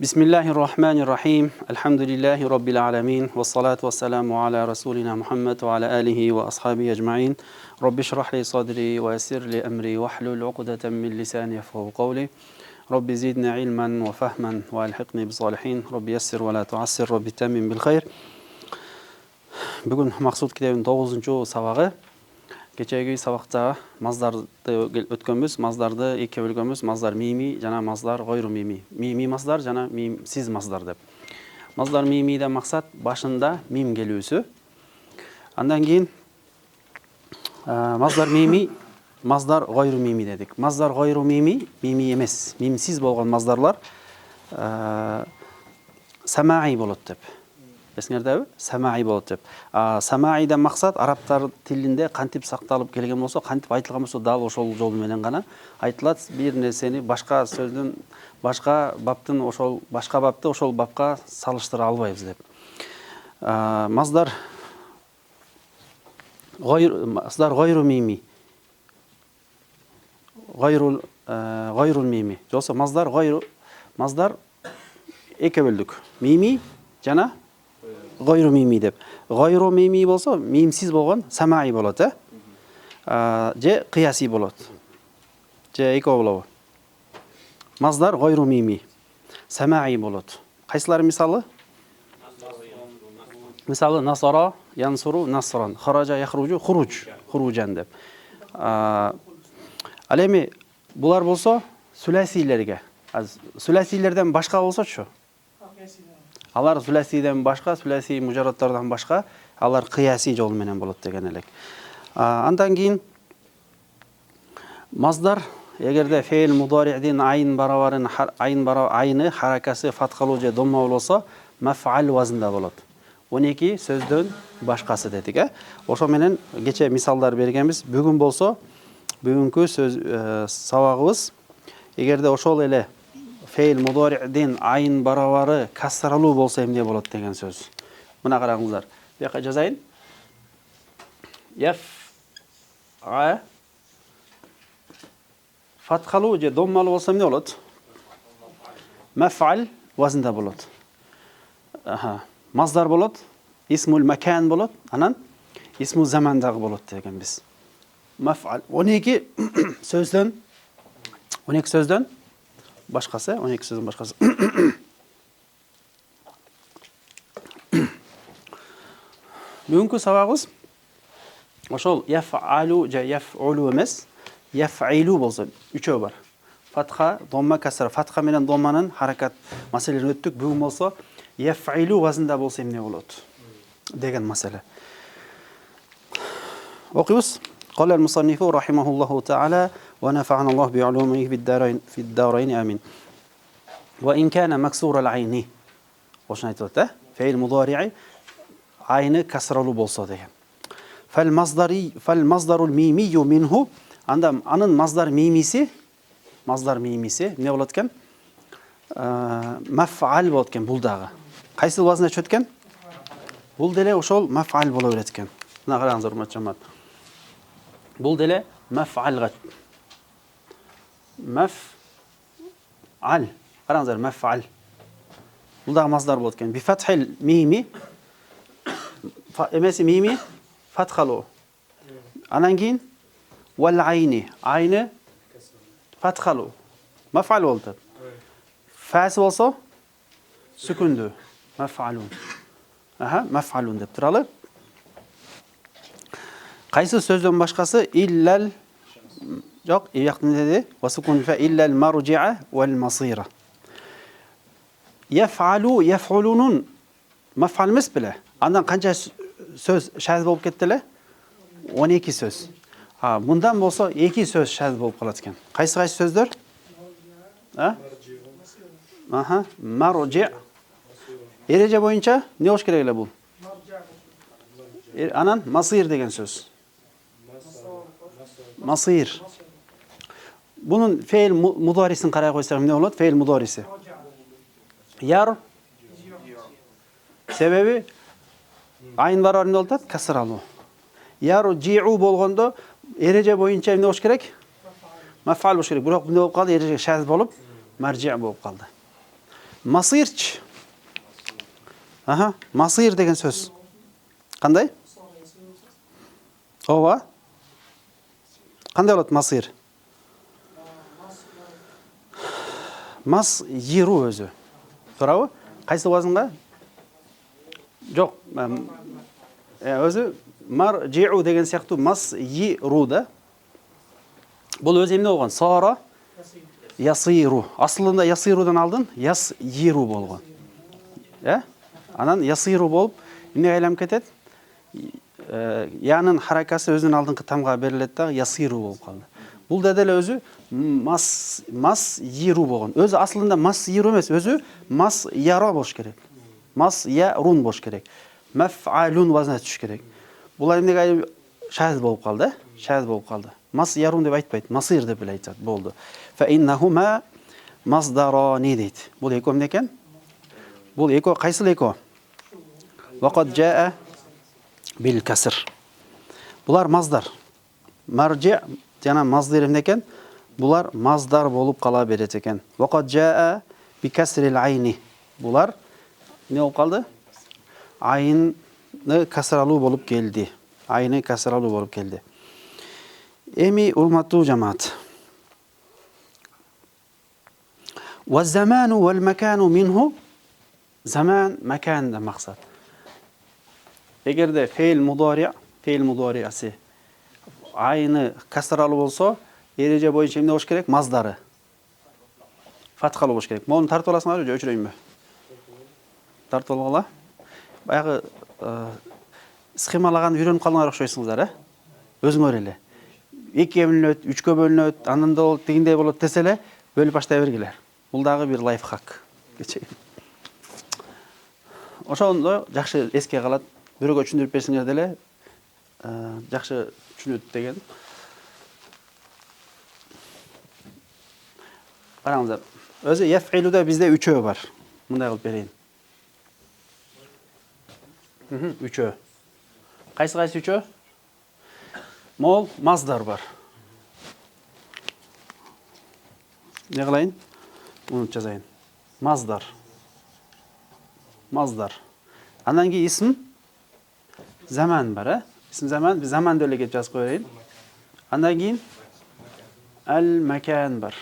Bismillahirrahmanirrahim. Elhamdülillahi Rabbil alemin. Ve salatu ve selamu ala Resulina Muhammed ve ala alihi ve ashabihi ecma'in. Rabbi şrah li sadri ve yessir li emri ve hlul uqdeten min lisani yefkahu kavli. Rabbi zidna ilmen ve fahmen ve elhiqni bi salihin. Rabbi yessir ve la tuassir. Rabbi temmin bil hayr. Bugün Maqsud kitabının 9-cu sabağı. Kechagi sabaqta mazdardı ötkönбүз. Mazdardı эки бөлгөнбүз. Маздar mimi жана маздar гойру mimi. Mimi маздar жана mimsiz маздar деп. Маздar mimi'de maksat başında mim gelүүsү. Andan keyin маздar mimi, маздar гойру mimi dedik. Маздar гойру mimi, mimi эмес, mimsiz болгон маздарlar самаи болот деп. Эсиңердеби? Самаи болот деп. Самаидан максат арабтар тилинде кантип сакталып келген болсо, кантип айтылган болсо, дал ошол жол менен гана айтылат. Бир нерсени башка сөздүн, башка баптын ошол башка бапты ошол бапка салыштыра албайбыз деп. Маздar гойру мими. Гойрул мими. Жоксо маздar эки бөлдүк. Мими жана гойру mimi деп. Гойру mimi болсо, мимсиз болгон самаи болот, же кыяси болот. Же экөө болобу? Маздar гойру mimi, самаи болот. Кайсылары мисалы? Мисалы насара, янсуру, насран, хаража, яхружу, хуруджан деп. Ал эми булар болсо сүласилерге. Сүласилерден башка болсочу? Алар сүләсиден башка, сүләси мужараттардан башка, алар кыяси жол менен болот деген элек. Андан кийин маздar эгерде фейл мудари'дин айны харакасы фаткалуу же домма болсо, маф'ал вазында болот. 12 сөздөн башкасы дедик, Ошо менен кече мисалдар бергенбиз. Бүгүн болсо, бүгүнкү сөз сабагыбыз эгерде ошол эле фейл мудари'дин айын барабары касралуу болсо эмне болот деген сөз. Мына караңыздар. Бияка жазайын. Фаткалуу же доммалуу болсо эмне болот? Маф'ал вазында болот. Маздar болот, исмул макан болот, анан исмул заман дагы болот дегенбиз. Маф'ал 12 сөздөн башкасы, 12 сөздөн башкасы. Бүгүнкү сабагыбыз ошол яф'алу же яф'улу эмес, яф'илу болсо үчөө бар. Фатха, домма, касра. Фатха менен домманын харакат маселелерин өттүк. Бүгүн болсо яф'илу вазында болсо эмне болот деген маселе. Окуйбуз. قال المصنف رحمه الله تعالى ونفعنا الله بعلومه في الدارين آمين. وإن كان مكسور العين وشنو aytып فعل مضارع عين كسرلو болсо деген. فالمصدر الميمي منه анын маздar мимиси эмне болот экен? Маф'ал болот экен бул дагы. Кайсы вазында чөт экен? Бул деле ошол маф'ал боло берет экен. Мына караңыздар, урматтуу жамаат. Бул деле маф'алга. Маф'ал. Караңыздар, маф'ал. Бул дагы маздar болот экен. Би фатхил мими. Эмеси мими фатхалуу. Анан кийин вал айни. Айны фатхалуу. Маф'ал болот. Фасы болсо сүкүндүү. Маф'алун. Маф'алун деп туралы. Кайсы сөздөн башкасы иллал жок, ияктын деди. Васукун фа иллал маржи'a вал масира. Яф'алу яф'улунун маф'ал эмес беле? Андан канча сөз шаз болуп кетти эле? 12 сөз. Мындан болсо 2 сөз шаз болуп калат экен. Кайсы сөздөр? Маржи'. Эреже боюнча не болуш керек эле бул? Анан масир деген сөз. Масир. Bunun feil mudarisini qaraya koysak ne olur? Feil mudarisi. Yar. Sebebi ayın var ne olur? Kasralı. Yar ci'u bolğanda ereje boyunca ne olmuş gerek? Maf'al boş gerek. Biroq ne olub qaldı? Ereje şaz bolup marji' bolup qaldı. Масирч. Аха, масир деген сөз. Қандай? Ооба. Қандай болады масир? Мас еру өзі. Турабы? Қайсы уазынға? Жоқ. Өзі мар жиу деген сияқты мас еру да. Бұл өзі емне болған? Сара ясиру. Асылында ясирудан алдын яс еру болған. Анан ясиру болып, емне айлам кетеді? Янын харакасы өзінің алдыңғы тамға беріледі да, ясиру болып қалды. Бұл дәдел өзі мас еру болған. Өзі асылында мас еру емес, өзі мас яра бош керек. Мас ярун бош керек. Маф'алун вазна түш керек. Бұл емнеге шәз болып қалды, шәз болып қалды. Мас ярун деп айтпайды, масир деп біле айтады, болды. Фаиннахума масдарани дейді. Бұл еко емне екен? Бұл еко қайсыл еко? Вақад жаа бил каср. Бұлар маздар. Маржи жана маздар емне екен? Бұлар маздар болып қала береді екен. Вақад жаа би касрил айни. Бұлар не болып қалды? Айны касралу болып келді. Айны касралу болып келді. Эми урматтуу жамаат. والزمان والمكان منه zaman makan da maqsad. Егерде fe'l mudari'si ayni kasralı bolsa, ereje boyuncha emne bo'lish kerak? Mazdari. Fathali bo'lish kerak. Buni tartib olasizlar, o'chiraymi? Tartib olg'ala. Bayag'i sxemalagan үйрөнүп қалғанға o'xshaysiңizlar, Өзүңөр эле. 2 бөлүнөт, 3 бөлүнөт, анында болот, дегендей болот деселе, бөлүп баштай бергилер. Бул дагы бир лайфхак. Ошондо жакшы эске калат. Бирөөгө түшүндүрүп берсеңер деле, жакшы түшүнөт деген. Караңыздар. Өзү яф'илуда бизде 3 бар. Мындай кылып берейин. 3. Кайсы 3? Мол маздар бар. Не кылайын? Муну жазайын. Маздар. Андан кийин исм zaman бар, Исм zaman, biz zaman деле кеп жазып коеюн. Андан кийин al-makan бар.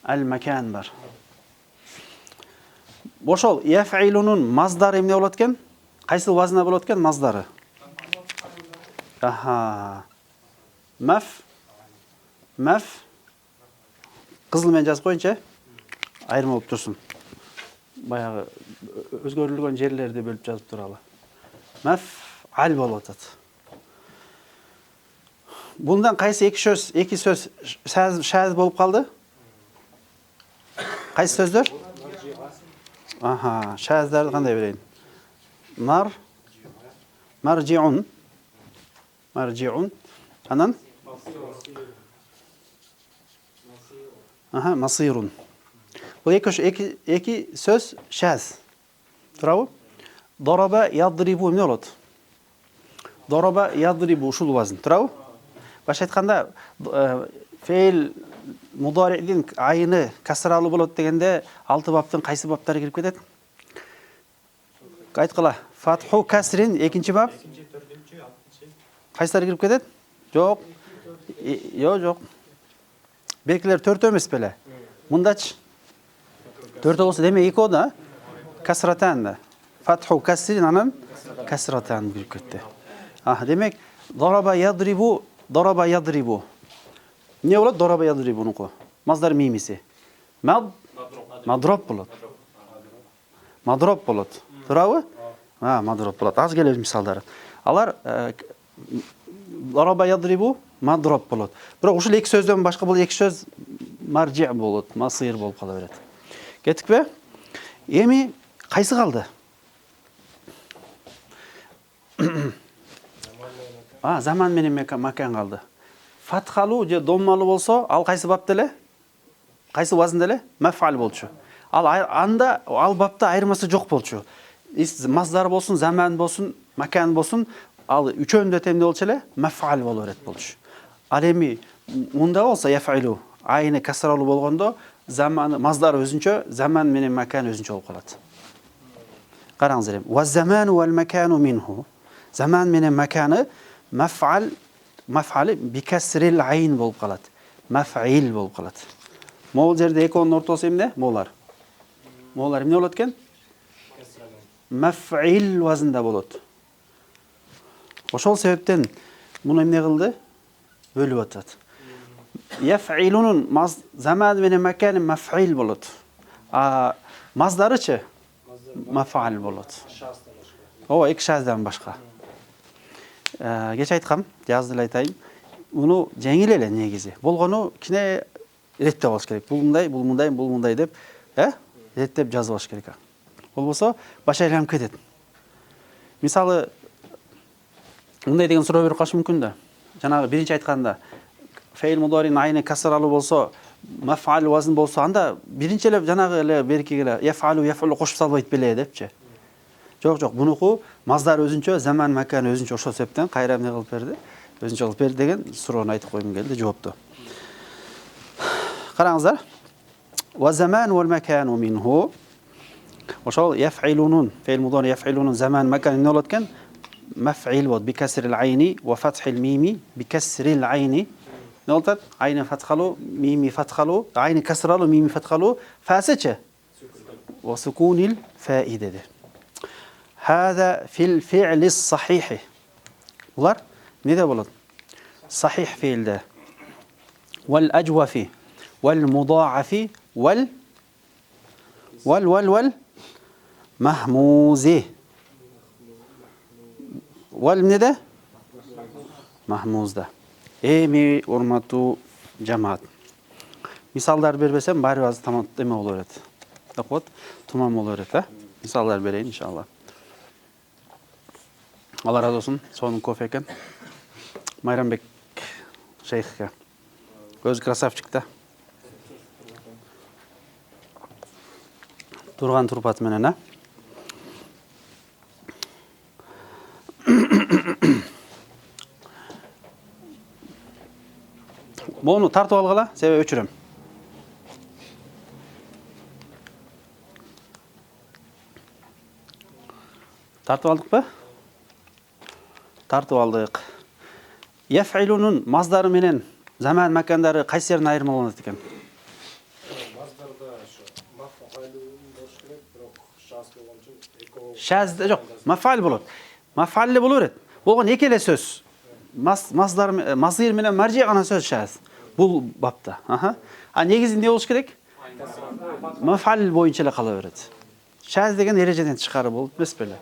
Al-makan бар. Ошол яф'илунун маздары эмне болот экен? Кайсы вазна болот экен маздары? Аха. Maf кызыл менен жазып коеюнчу. Айырма болуп турсун. Баягы өзгөрүлгөн жерлерди бөлүп жазып туралы. Maf'al болуп атат. Bundan кайсы эки сөз шаз болуп калды? Кайсы сөздөр? Аха, шаздарды кандай берейин? Маржиун. Анан? Аха, масирун. Бул эки сөз шаз. Турабы? Дораба ядрибу эмне болот? Дораба ядрибу ушул вазн. Турабы? Башка айтканда, фе'л мудари'дин айны касралуу болот дегенде, 6 баптын кайсы баптары кирип кетет? Айткыла. Фатху касрин 2-чи бап? 4-чү, 6-чы. Кайсылары кирип кетет? Жок. Жок. Белгилер 4 эмес беле? Мындачы. 4 болсо деме 2 да? Касратан да. Фатху касрин анан касратан кирип кетти. Демек, дараба ядрибу. Не болот? Дараба ядрибунуку. Маздар мимиси. Мадроб болот. Турабы? Мадроб болот. Аз келе мисалдары. Алар дараба ядрибу мадроб болот. Бирок ушул эки сөздөн башка бул эки сөз маржи болот, масир болуп кала берет. Кетикпи? Эми кайсы калды? Zaman менен макан калды. Фатхалуу же доммалуу болсо, ал кайсы бап деле? Кайсы вазн деле? Маф'ал болчу. Ал бапта айырмасы жок болчу. Маздары болсун, zaman болсун, макан болсун, ал үчөөндө темде болчу эле, маф'ал боло берет болчу. Ал эми мында болсо яф'илу, айны касралуу болгондо, заманы маздары өзүнчө, заман менен макан өзүнчө болуп калат. Караңыздар эми. Ва заману вал макану минху. Заман менен маканы маф'али бикасрил айн болуп калат. Маф'ил болуп калат. Могул жерде экөөнүн ортосу эмне? Молар. Молар эмне болот экен? Маф'ил вазында болот. Ошол себептен муну эмне кылды? Бөлүп атат. Яф'илунун заман менен маканы маф'ил болот. А маздарычы маф'ал болот. Ооба, эки шаздан башка. Кече айткам, жазды эле айтайын. Муну жеңил эле негизи. Болгону кичине иреттеп алыш керек. Бул мындай деп, иреттеп жазып алыш керек. Болбосо баш айланып кетет. Мисалы, мындай деген суроо берип калышы мүмкүн да. Жанагы биринчи айтканда фейл мудорин айны касралуу болсо, маф'ал вазн болсо, анда биринчи эле жанагы эле беркиге эле яф'алу кошуп салбайт беле депчи. Жок, бунуку маздар өзүнчө, заман макан өзүнчө, ошол себептен кайра эмне кылып берди? Өзүнчө кылып берди деген суроону айтып койгум келди, жоопту. Караңыздар. Ва заман вал макану минху. Ошол яф'илунун, фейл мудорин яф'илунун заман макан эмне болот экен? Маф'ил болот бикасрил айни ва фатхил мими бикасрил айни. Ne oldu? Ayni fathalu, mimi fathalu, ayni kasralu, mimi fathalu. Fasice. Ve sukunil fa'i dedi. Hâzâ fil fi'lis sahihi. Bunlar ne de bulun? Sahih fiilde. Vel ecvafi. Vel mudâafi. Vel mahmuzi. Vel ne de? Mahmuzda. Эми урматтуу жамаат. Мисалдар бербесем баарыбыз тамам эме боло берет. Так вот, туман боло берет, а? Мисалдар берейин иншалла. Алла разы болсун. Сонун кофе экен. Майрамбек шейхке. Өзү красавчик да. Турган турпаты менен, а? Мону тартып алгыла, себеби өчүрөм. Тартып алдыкпы? Тартып алдык. Яф'илунун маздары менен заман макандары кайсы жерин айырмаланат экен? Маздарда ошо маф'алун болуш керек, бирок шаз болгон үчүн эко. Шазда жок, маф'ал болот. Маф'алли боло берет. Болгон эки эле сөз. Мазир менен маржи гана сөз шаз. Бул бапта. А негизи эмне болуш керек? Маф'ал боюнча эле кала берет. Шаз деген эрежеден тышкары болуп эмес беле?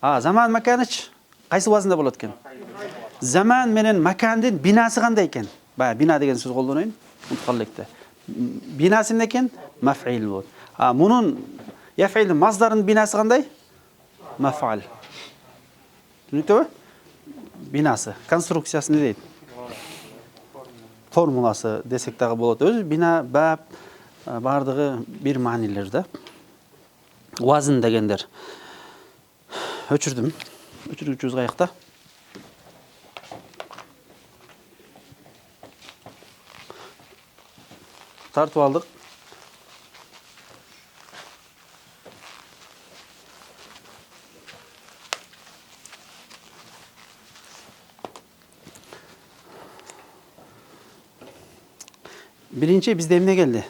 Заман маканыч кайсы вазында болот экен? Заман менен макандын бинасы кандай экен? Бая бина деген сөз колдонойн. Унутуп калдык. Бинасы эмне экен? Маф'ил болот. Мунун яф'илдин маздарынын бинасы кандай? Маф'ал. Түшүнүктүбү? Бинасы, конструкциясы эмне дейт? Формуласы десек дагы болот. Өзү бина, бап бардыгы бир маанилер да. Вазн дегендер. Өчүрдүм. Өчүргүчүбүз каякта? Тартып алдык. Birinci bizde emne geldi?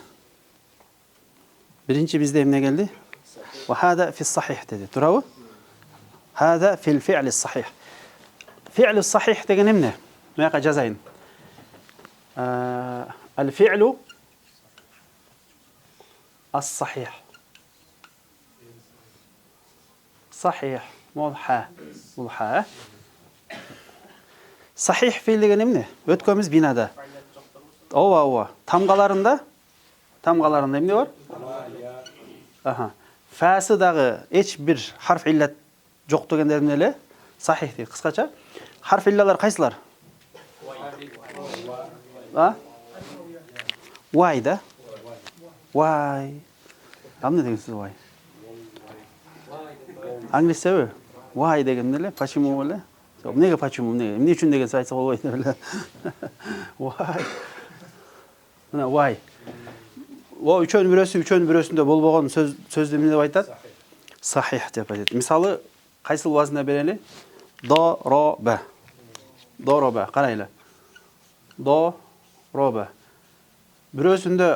Birinci bizde emne geldi? Ve hâdâ fil sahih dedi. Turabı? Hâdâ fil fi'lis sahih. Fi'lis sahih degen emne? Meyaka cazayın. El fi'lu as-sahih. Sahih. Mulha. Mulha. Sahih fiil degen emne? Ötkemiz binada. Ова. Тамгаларында эмне бар? Фасы дагы эч бир харф иллат жок дегендер эмне эле? Сахих дейт кыскача. Харф иллалар кайсылар? Вай да? Вай. Эмне деген сөз вай? Англисчеби? Вай деген эмне эле? Почему эле? Эмнеге почему? Эмне үчүн деген сөз айтса болбойт эле. Вай. Why? О, үчөнүн бирөөсүндө болбогон сөздү эмне деп айтат? Сахих деп айтат. Мисалы, кайсыл вазында берели? Дороба. Дороба, карайлы. Дороба. Бирөөсүндө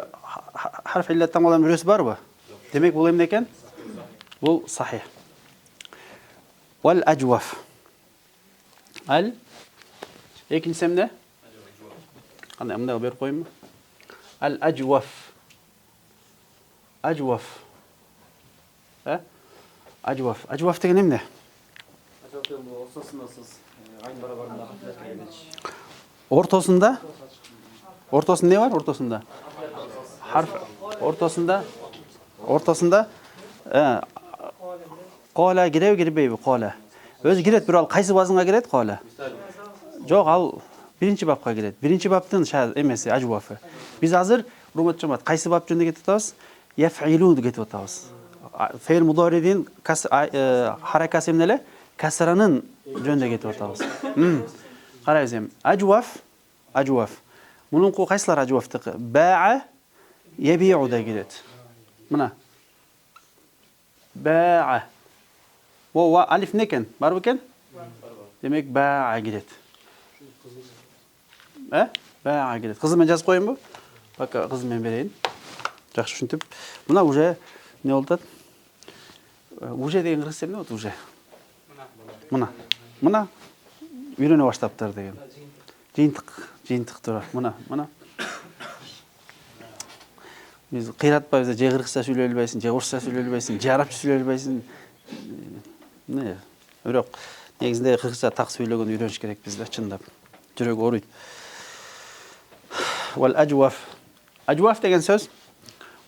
харф иллаттан калган бирөөсү барбы? Демек, бул эмне экен? Бул сахих. Вал ажваф. Ал экинчиси эмне? Кандай мындай берип коюмбу? Ал ажваф. Ажваф. Ажваф. Ажваф деген эмне? Ажваф деген бул ортосунда сиз айын барабарында Ортосунда? Ортосунда не бар? Ортосунда? Харф. Ортосунда кола киреби, кирбейби? Кола. Өзү кирет, бирок ал кайсы вазынга кирет? Кола. Жок, ал биринчи бапка кирет. Биринчи баптын эмеси ажвафы. Биз азыр урматтуу жамаат кайсы бап жөнүндө кетип атабыз? Яфилу деп кетип атабыз. Фейл мудоридин харакасы эмне эле? Касранын жөнүндө кетип атабыз. Карайбыз эми. Ажваф. Мунунку кайсылар ажвафтыкы? Баа, ябиу да кирет. Мына. Баа. Во алиф не экен? Барбы экен? Демек баа кирет. Баа кирет. Кызы менен жазып коюмбу? Пока кызы менен берейин. Жакшы түшүнтүп. Мына уже не болуп атат? Уже деген кыргызча эмне болот уже? Мына үйрөнө баштаптыр деген. Жыйынтык тура. Мына. Биз кыйратпайбыз, же кыргызча сүйлөй албайсың, же орусча сүйлөй албайсың, же арабча сүйлөй албайсың. Бирок негизинде кыргызча так сүйлөгөн үйрөнүш керек бизде, чындап. Жүрөк ооруйт. Вал ажваф. Ажваф деген сөз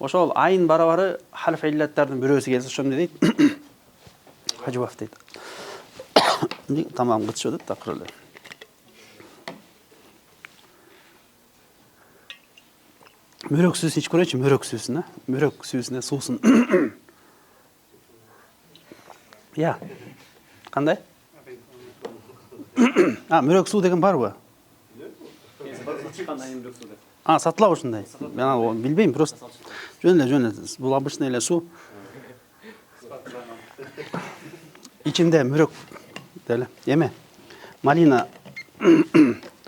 ошол айын барабары харф иллаттардын бирөөсү келсе ошону дейт. Ажваф дейт. Тамам кытышып атат такыр эле. Мөрөк сүүсүн ичип көрөйүнчү, мөрөк сүүсүнө суусун. Я. Кандай? Мөрөк суу деген барбы? Сатылабы ушундай? Мен билбейм, просто. Жөн эле. Бул обычный эле суу. Ичинде мөрөк деле. Эме? Малина.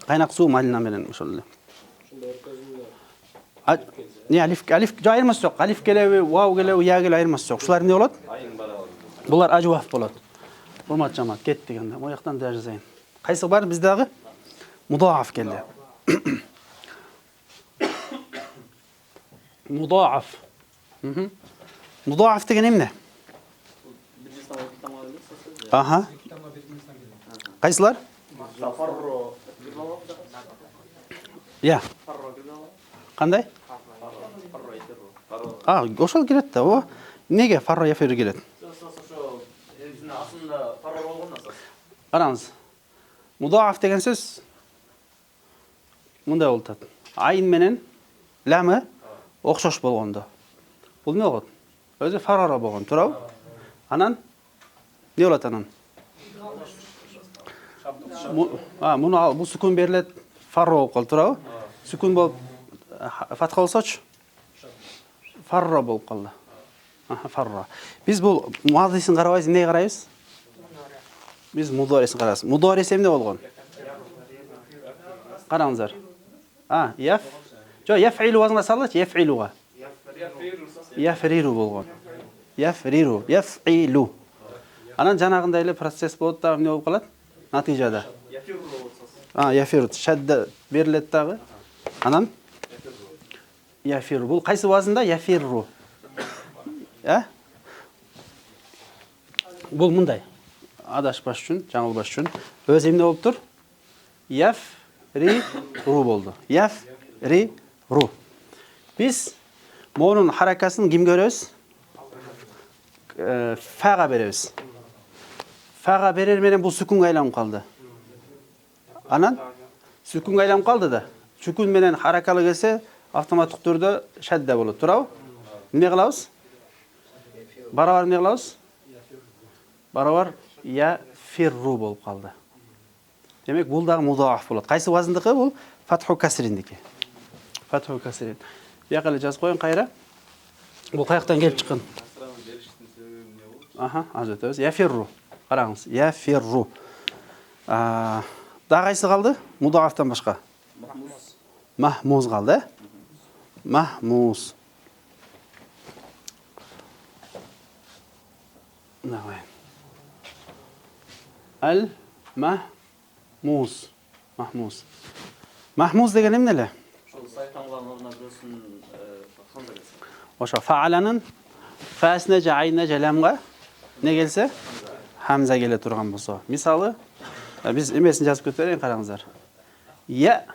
Кайнак суу малина менен ошол эле. Не алиф жо айырмасы жок. Алиф келеби, вау келеби, я келеби айырмасы жок. Ушулар эмне болот? Булар ажваф болот. Урматтуу жамаат, кеттик анда. Мояктан да жазайын. Кайсы бар биздагы? Мудааф келди. Мудааф. Мудааф деген эмне? Кайсылар? Я. Кандай? Ошол кирет да. О, неге фарро яфир кирет? Караңыз. Мудааф деген сөз мындай болуп атат. Айын менен ламы окшош болгондо. Бул эмне болот? Өзү фарара болгон, туурабы? Анан эмне болот анан? Муну бул сүкүн берилет, фарро болуп калды, туурабы? Сүкүн болуп фатха болсочу? Фарра болуп калды. Фарра. Биз бул муаддисин карабайбыз, эмнеге карайбыз? Биз мудорисин карайбыз. Мудорис эмне болгон? Караңыздар. Яф. Жо, яфилу вазынга салачы, яфилуга. Яфриру болгон. Яфриру, яфилу. Анан жанагындай эле процесс болот дагы, эмне болуп калат? Натыйжада. Яфиру. Шадда берилет дагы. Анан яфиру. Бул кайсы вазында? Яфирру. Бул мындай. Адашпаш үчүн, жаңылбаш үчүн. Өзү эмне болуптур? Яфриру болду. Яфриру. Биз монун харакасын кимге беребиз? Фага беребиз. Фага берер менен бул сүкүнгө айланып калды. Анан сүкүнгө айланып калды да. Сүкүн менен харакалы келсе, автоматтык түрдө шадда болот, туурабы? Эмне кылабыз? Барабар эмне кылабыз? Барабар яфирру болуп калды. Демек, бул дагы мудааф болот. Кайсы вазындыкы бул? Фатху касриндики. Фатху касрин. Bu yoqqa жазып qo'ying qayra. Bu qayoqdan kelib chiqqan? Aha, hozir o'tamiz. Yafirru. Qarаңыз. Yafirru. Da qaysi qoldi? Mudoafdan boshqa. Mahmuz qoldi. Mahmuz. Давай. Al-mahmuz. Mahmuz. Mahmuz degan nima nelar? Şol saytanların oruna biliyorsun hamza gelsin. O'sha fa'alaning fa'sina ja'ayna jalamga ne kelsa? Hamza kela turgan bo'lsa. Misoli, biz emesini yozib ko'taraylik, qarangizlar. Ya.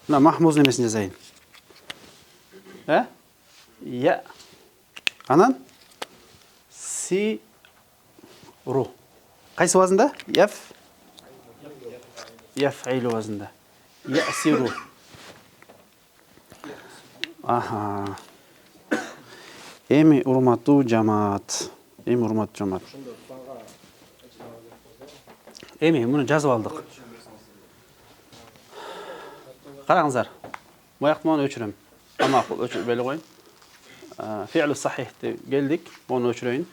Mana mahmuz emesini yozayin. Ha? Ya. Anan si ru. Qaysi vaznda? Yaf'ilu vaznda. Ya'siru. Aha. Emi urmatu jamoat. Emi urmat jamoat. Emi buni yozib oldik. Qarangizlar. Bu yoqni men o'chiraman. Ma'qul, o'chirib bela qo'ying. Fi'lu sahih deb keldik. Buni o'chirayin.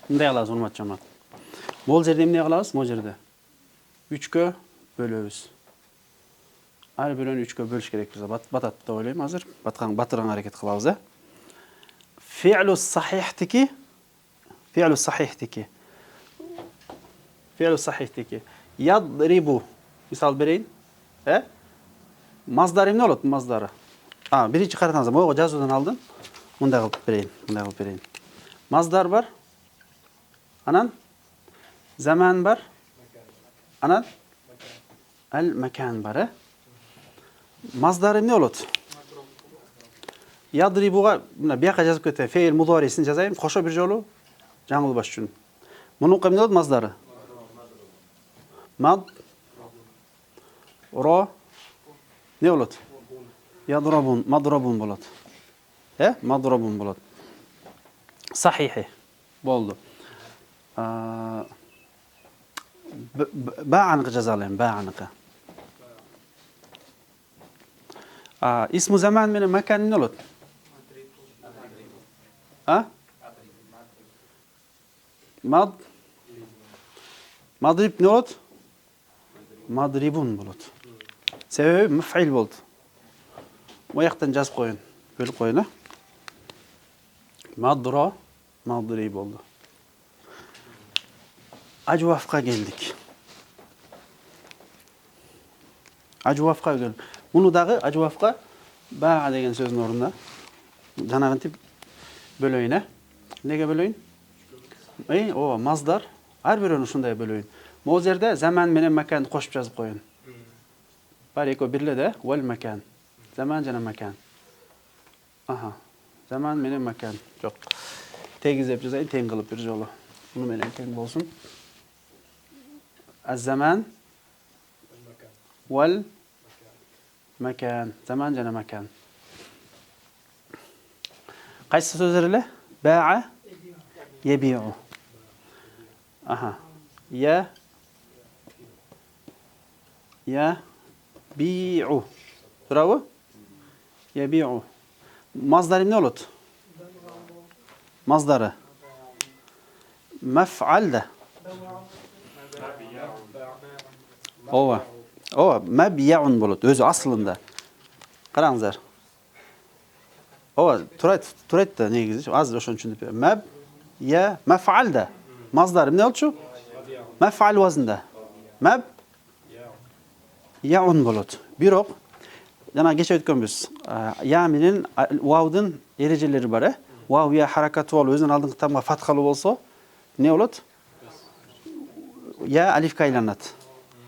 Bunday qilamiz, urmat jamoat. Bol жерде эмне кылабыз? Mo жерде 3 ga bölөбүz. Ар бирөөнү 3 ga бөлүш керек болсо батат деп ойлойм азыр. Батырган аракет кылабыз, э? Fi'lu sahihtiki yadribu. Misal берейин. Маздары эмне болот? Маздары. Биринчи караңыз, могу жазуудан алдын. Мындай кылып берейин. Маздар бар. Anan zaman var. Anan al-makan var. Mazdari ne olur? Yadribuga buna bir yoqqa yozib ketay. Fe'il mudorisini yozayım. Qo'sha bir jolu жаңылбаш uchun. Buni qanday bo'ladi mazdari? Mad ro ne bo'ladi? Yadrabun, madrabun bo'ladi. Madrabun bo'ladi. Sahihi. Bo'ldi. Ba'anqa jazalayım, ba'anqa. İsmu zaman bilan makan ne olur? Madrib ne olur? Madribun bo'ladi. Sebebi muf'il bo'ldi. Bu yoqdan yozib qo'ying. Bo'lib qo'ying. Madrib bo'ldi. Ajvafqa geldik. Ajvafqa geldik. Bunu dağı ajvafqa ba'a degan so'zning o'rnida janag'intib bölöyin. Nega bölöyin? O mazdar. Har birini shunday bölöyin. Bu yerda zaman bilan makan qo'shib yozib qo'ying. Bar eko birlada wal makan. Zaman jana makan. Aha. Zaman bilan makan. Yo'q. Tegizlab yozayin, teng qilib bir jolu. Buni bilan teng bo'lsin. الزمان والمكان زمان جنا مكان قيس سوزر له باع يبيع يبيع برافو يبيع مصدر من ولد مصدره مفعل ده Ova mabiyun bo'ladi o'zi aslında. Qarangizlar. Ova turaytda negizi azir o'shaning uchun deb. Mab ya maf'alda. Mazdar nima bo'ldi shu? Maf'al vaznda. Mab yaun bo'ladi. Biroq yana kecha o'tganmiz. Ya'minin vavdin erejelari bor. Vav ya harakati bor, o'zining oldingi tamga fathalı bo'lsa, ne bo'ladi? Ya alifga aylanadi.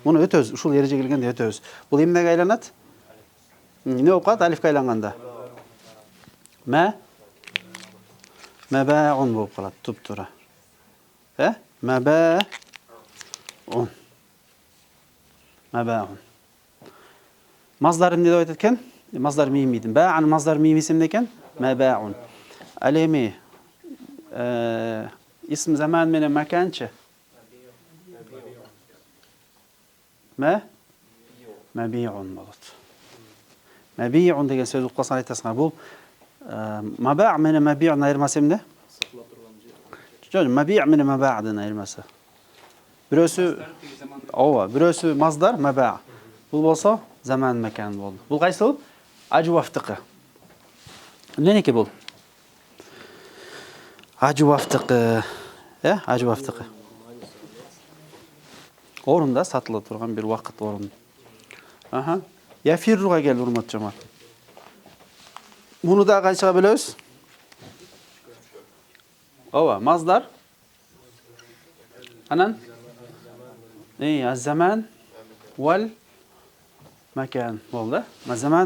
Bunu ötöz, uşul yerece gelgende ötöz. Bu emnege aylanat? Ne oqat alifga aylanganda? Maba'un bo'lib qoladi, tuptura. Maba'un. Mazdarim ne deb aytgan? Mazdar mim edim. Ba'an mazdar mim isimda ekan? Maba'un. Alemi ism zaman bilan makanchi? Mabi'un bo'ladi. Mabi'un degan so'z o'qib qolsan aytasizlar. Bu maba' meni mabi'un ayirmasi endi. Saqlab turgan Jo'j, mabi' meni maba'dan ayirmasi. Birisi birisi mazdar maba'. Bu bo'lsa zaman makan bo'ldi. Bu qaysi? Ajvaftiqi. Neniki bu? Ajvaftiqi. Ajvaftiqi. O'rinda satilib turgan bir vaqt o'rin. Aha. Yafirruga kel hurmat jamoat. Buni da qanchaga bilasiz? Mazdar. Anan? Az-zaman wal makan bo'ldi. Zaman,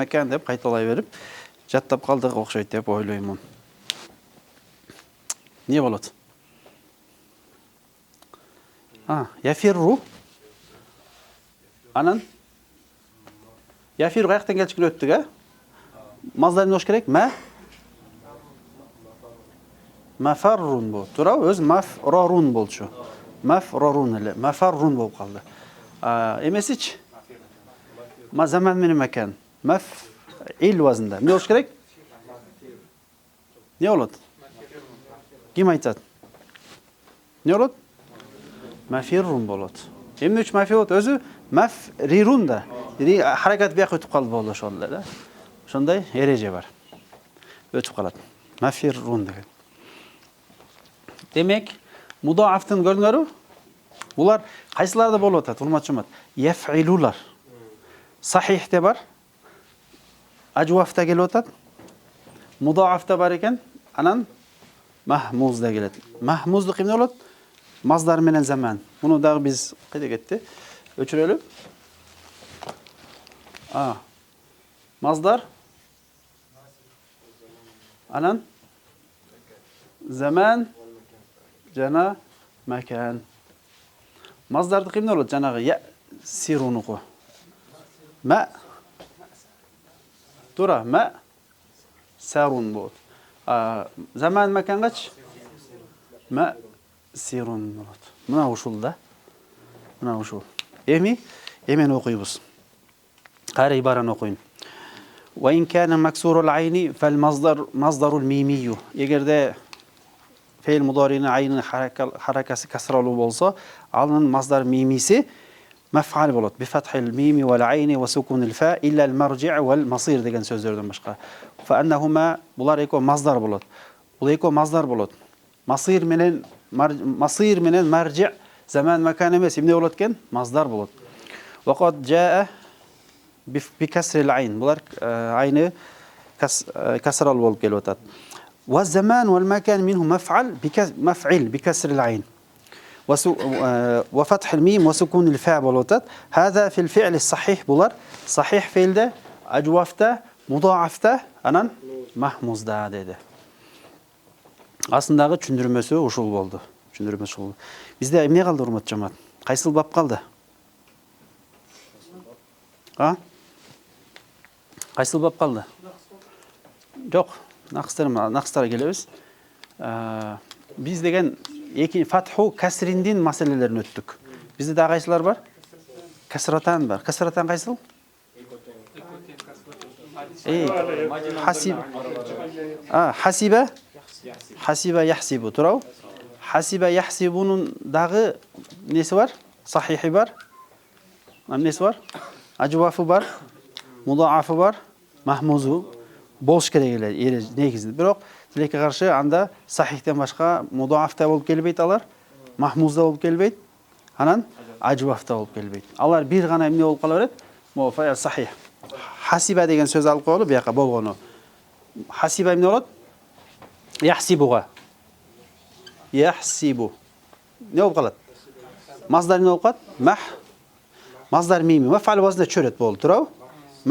makan deb qaytalayverib, jattab qoldiq o'xshaydi deb o'ylayman. Ne bo'ladi? Yafirru. Anan? Yafirru qayerdan kelishini o'tdik, a? Mazdar nima bo'lish kerak? Mafarrun bu. To'g'ri, o'z mafrarun bo'ldi shu. Mafrarun ile mafarrun bo'lib qoldi. Emesich? Zaman meni makan. Maf'il vaznda. Nima bo'lish kerak? Ne bo'ladi? Kim aytadi? Ne bo'ladi? Mafirrun bo'ladi. Endi uch maf'il o'zi mafrirunda. Harakat bu yoqqa o'tib qoldi bo'ldi o'shanda. Shunday ereje bor. O'tib qoladi. Mafirrun degan. Demek, mudoafdan ko'ringlar-ku. Bular qaysilarda bo'lib o'tadi? Hurmat-hurmat. Yaf'ilular. Sahihda bor. Ajvafda kelib o'tadi. Mudoafda bor ekan, anan mahmuzda keladi. Mahmuzlik nima bo'ladi? Mazdar bilan zaman. Buni da biz qayerga ketdi? O'chiraylik. Mazdar anan zaman jana makan. Mazdarni qimni bo'ladi? Janaga ya sirunuqu. To'ra sarun bo'ladi. Zaman makangaç sirun bo'ladi. Mana ushulda. Mana ushul. Emen o'qiymiz. Qari ibarani o'qing. Wa in kana maksurul ayni fal masdarul mimiyyu. Agarda fe'l mudorining ayni harakasi kasralu bo'lsa, alın masdar mimisi maf'al bo'ladi. Bi fathil mimi wal ayni wa sukunil fa illa al marji' wal masir degan so'zlardan boshqa. Fa annahuma bular eko masdar bo'ladi. Bular eko masdar bo'ladi. Masir menen marji' zaman makan emas, nima bo'ladi ekan? Masdar bo'ladi. Wa qad jaa bi kasril ayn. Bular ayni kasral bo'lib kelib o'tadi. Wa zaman wal makan minhu maf'il bi kasril ayn. وفتح الميم وسكون الفاء بلوتات هذا في الفعل الصحيح بولار صحيح فعل أجوفته مضاعفته أنا محموز ده dedi. Aslındağı düşündürmesi uşul oldu. Düşündürmesi oldu. Bizde ne kaldı hurmat cemaat? Kaysıl bab kaldı? Ha? Kaysıl bab kaldı? Yok. Naqstara geliriz. Biz degen fathu kasrindin meselelerini öttük. Bizde daha qaysilar var? Kasratan var. Kasratan qaysıl? Hasibe yahsibu. Turav. Hasibe yahsibunun dağı nesi var? Sahihi var. Nesi var? Acvafı var. Mudaafı var. Mahmuzu. Boş keregeler. Negizdi. Biroq Tilekka qarşı anda sahihten başqa mudaafda bo'lib kelmaydi alar, mahmuzda bo'lib kelmaydi, anan ajvafda bo'lib kelmaydi. Alar bir g'ana nima bo'lib qolaveradi? Muvaffaq sahih. Hasiba degan so'z olib qo'yib, bu yoqqa bo'lgani. Hasiba nima bo'ladi? Yahsibuga. Yahsibu. Nima bo'lib qoladi? Masdar nima bo'lib qoladi? Masdar mimi. Maf'al vaznida cho'rat bo'ldi, turav.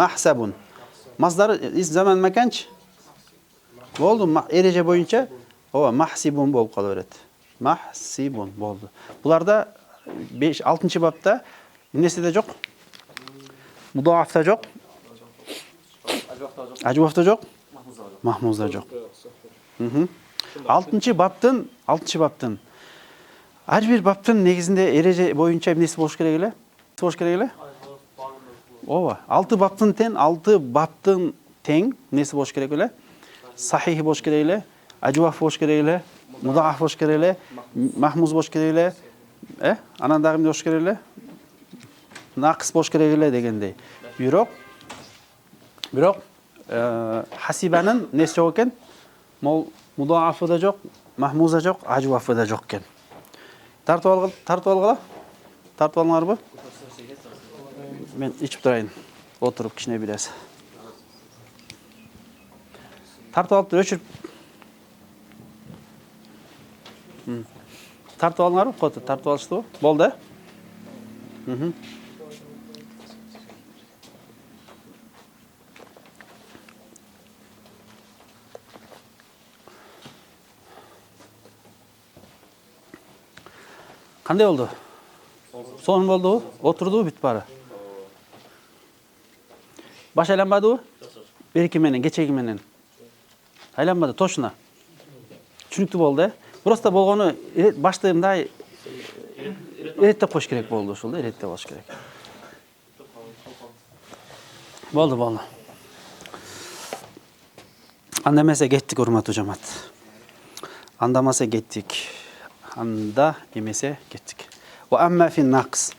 Mahsabun. Masdar zaman makanchi bo'ldi, ereje bo'yicha mahsibun bo'lib qolaveradi. Mahsibun bo'ldi. Bularda 5-6 babda nesida yo'q? Mudoafda yo'q. Ajvafda yo'q. Mahmuzda yo'q. 6 babdan har bir babdan negizinde ereje bo'yicha nesi bo'lish kerak ela? Boş керек эле? Ооба. 6 баптын тең, 6 баптын тең несі бош керек эле? Сахих бош керек эле, ажваф бош керек эле, мудаф бош керек эле, махмуз бош керек эле, анан дагы эмне бош керек эле? Нақыс бош керек эле дегендей. Бирок хасибанын несі жок экен? Мудафы да жок, махмуза жок, ажвафы да жок экен. Тартып алгыла? Тартып алыңарбы? Мен ичип турайын. Отуруп кичине бираз. Тартып алып өчүрүп. Тартып алыңарбы? Кото тартып алыштыбы? Болду, Кандай болду? Сонун болдубу? Отурдубу бүт бары? Баш айланбадыбы? Берки менен, кечеги менен. Айланбады, точно. Түшүнүктүү болду, Просто болгону башты мындай эреттеп коюш керек болду ушул да, эреттеп алыш керек. Болду. Анда эмесе кеттик, урматтуу жамаат. Андамаса кеттик. Анда эмесе кеттик. Ва амма фин нақс.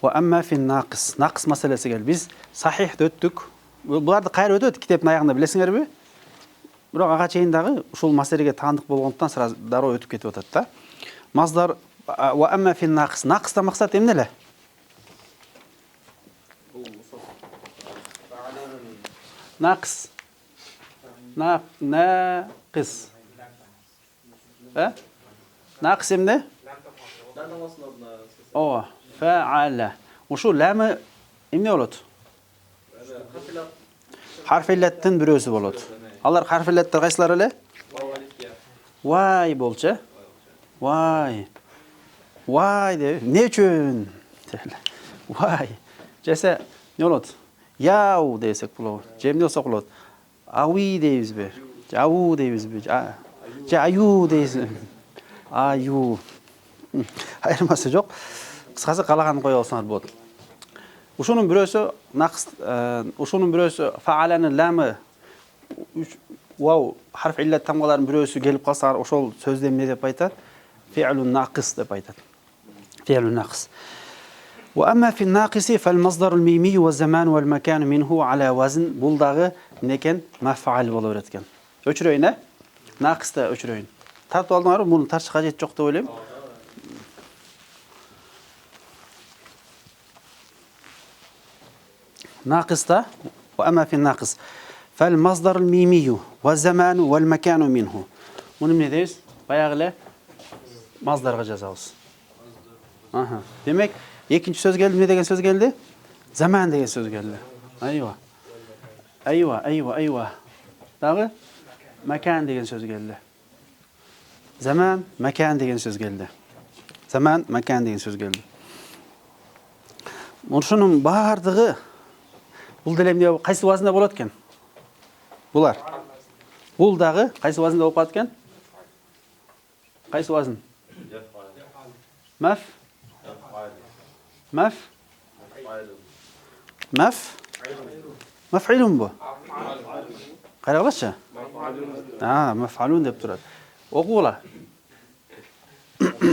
Ва амма фин нақс. Нақс маселеси кел. Биз сахихти өттүк. Буларды кайра өтөт китептин аягында, билесиңерби? Бирок ага чейин дагы ушул маселеге таандык болгондуктан сразу дароо өтүп кетип атат да. Маздар ва амма фин нақс. Нақста максат эмне эле? Нақс. Нақис. Нақс эмне? Ооба. Фа'ала. Ушул ламы эмне болот? Харф иллаттын бирөөсү болот. Алар харф иллаттар кайсылар эле? Вай болчу. Вай. Вай деп, эмне үчүн? Вай. Жесе эмне болот? Яу десек болот. Же эмне болсо болот? Ауи дейбизби? Жау дейбизби? Же аю дейсиз. Аю. Айырмасы жок. Кыскасы калаганын кое алсаңар болот. Ушунун бирөөсү нақс, ушунун бирөөсү фааланын ламы вау харф иллат тамгаларынын бирөөсү келип калса, ошол сөздө эмне деп айтат? Фи'лун нақис деп айтат. Фи'лун нақис. Ва амма фи нақиси фал маздарул мими ва заман вал макан минху ала вазн. Бул дагы некен маф'ал боло берет экен. Өчүрөйүн, Нақиста өчүрөйүн. Тартып алдыңарбы? Муну тартыш кажет жок деп ойлойм. ناقصة وأما في الناقص فالمصدر الميمي والزمان والمكان منه. Bunu ne deyiz? Bayağıla mazdarga жазабыз. Demek ikinci söz geldi. Ne degen söz geldi? Zaman degen söz geldi. Ayva. Dağı mekan degen söz geldi. Zaman, mekan degen söz geldi. Zaman, mekan degen söz geldi. Şunun bardığı бул деле эмне кайсы вазында болот экен? Булар. Бул дагы кайсы вазында болуп калат экен? Кайсы вазн? Маф. Маф'илун бу. Карагылачы? Маф'алун деп турат. Окугула.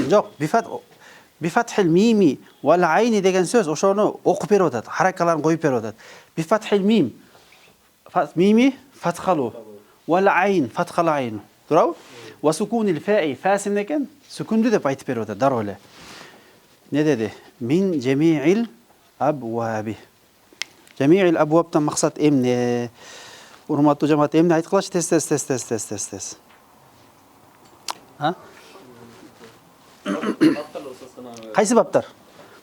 Жок, бифатхил мими вал айни деген сөз ошону окуп берип атат, харакаларын коюп берип атат. Бифатхил мим. Мими фатхалу. Вал айн фатхал айн. Турабы? Ва сукунил фаи фасим некен? Сукунду деп айтып берип атат дароо эле. Не деди? Мин жамиил абваби. Жамиил абвабтан максат эмне? Урматтуу жамаат, эмне айткылачы тез. Кайсы баптар?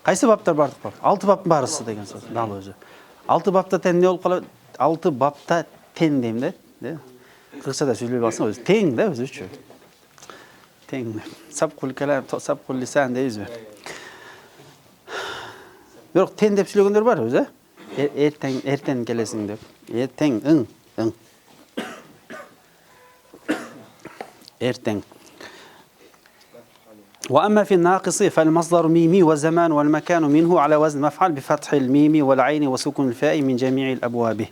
Кайсы баптар бардык бар? 6 баптын барысы деген сөз. Дал өзү. 6 бапта тен не болуп калат? 6 бапта тен дейм да. Кыргызчада сүйлөй алсаң өзү тең да өзүчү. Тең. Сабкул калам, сабкул лисан дейбизби? Бирок тен деп сүйлөгөндөр бар өзү. Эртең келесиң деп. Эртең ың. Эртең. وأما في الناقص فالمصدر ميمي والزمان والمكان منه على وزن مفعل بفتح الميم والعين وسكون الفاء من جميع الأبواب.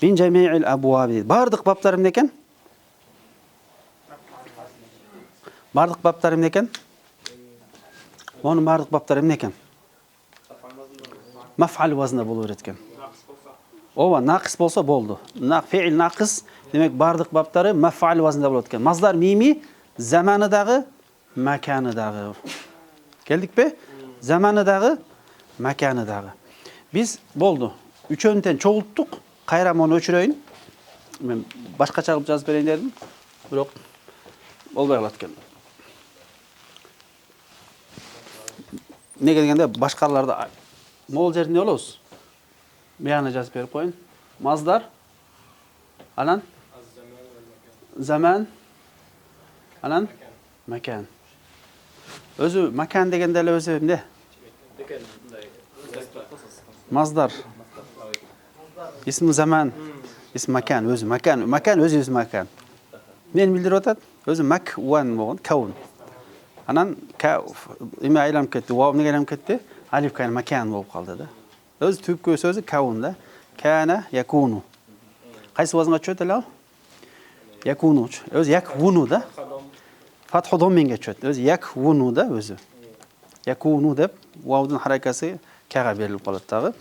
من جميع الأبواب. Бардық баптар эмне экен? Бардық баптар эмне экен? Оның бардық баптар эмне экен? Маф'ал вазны болу керек экен. Ооба, нақис болса болды. Фе'ил нақис, демек бардық баптары маф'ал вазнда болот экен. Маздар мими заманыдагы, маканыдагы. Келдик бе? Заманыдагы, маканыдагы. Биз болды. Үчөөнтен чогулттук. Кайра мону өчүрөйүн. Мен башкача кылып жазып берейин дедим. Бирок болбой калат экен. Неге дегенде башкаларда мол жерде болобуз. Бияны жазып берип коюн. Маздар. Анан zaman. Анан макан. Өзү макан дегенде эле өзү эмне? Маздар. Исм zaman. Исм макан, өзү макан. Макан өзү макан. Мен билдирип атат. Өзү макван болгон, каун. Анан эме айланып кетти, вау эмнеге айланып кетти? Алиф кайын макан болуп калды да. Өзү түпкө сөзү каун да. Кана якуну. Кайсы вазынга чөт эле ал? Якуну. Өзү яквуну да. Фатху домменге чөт. Өзү яквуну да өзү. Якуну деп ваудун харакасы кага берилип калат дагы.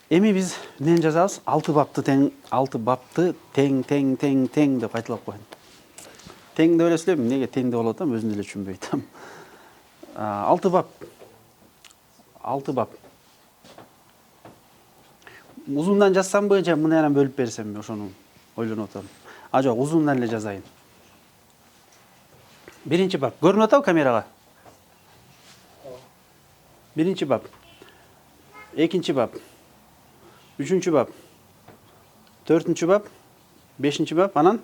Эми биз эмнени жазабыз? 6 бапты тең деп айтылып койдум. Тең деп эле сүйлөйм, неге тең деп болуп атам, өзүм деле түшүнбөй атам. 6 бап. 6 бап. Узундан жазсамбы же мындан бөлүп берсемби, ошону ойлонуп атам. А жок, узундан эле жазайын. Биринчи бап. Көрүнүп атабы камерага? Биринчи бап. Экинчи бап. Үчүнчү бап. Төртүнчү бап. Бешинчи бап, анан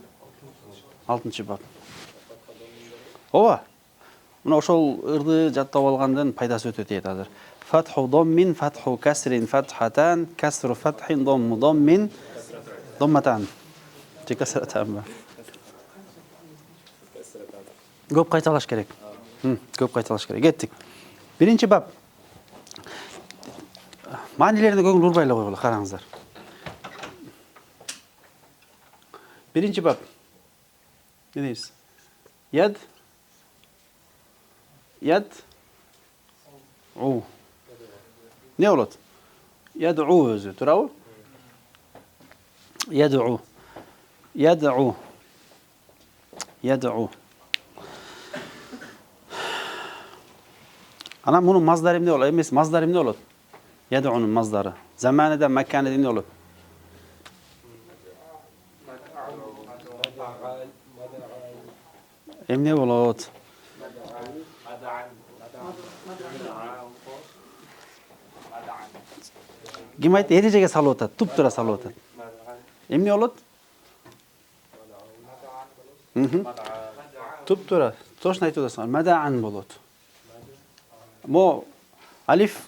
6-чы бап. Ооба. Мына ошол ырды жаттап алгандан пайдасы өтө тиет азыр. Фатху доммин, фатху касрин, фатхатан, касру фатхин, домму доммин, домматан. Же касратан. Көп кайталаш керек. Көп кайталаш керек. Кеттик. Биринчи бап. Маанилерине көңүл бурбай эле койгула, караңыздар. Биринчи бап. Ne deyiriz? Yad. Ne olat? Yad'u özü. Turabı? Yad'u. Ana bunun mazdarı ne olat? Emes mazdarı ne olat? Yad'u'nun mazdarı. Zamanıda, mekanıda ne olat? Emne bolat? Kim aytты, эрежеге салып атат, туп-тура салып атат. Эмне болот? Туп-тура. Точно айтып атасың. Мадаан болот. Мо алиф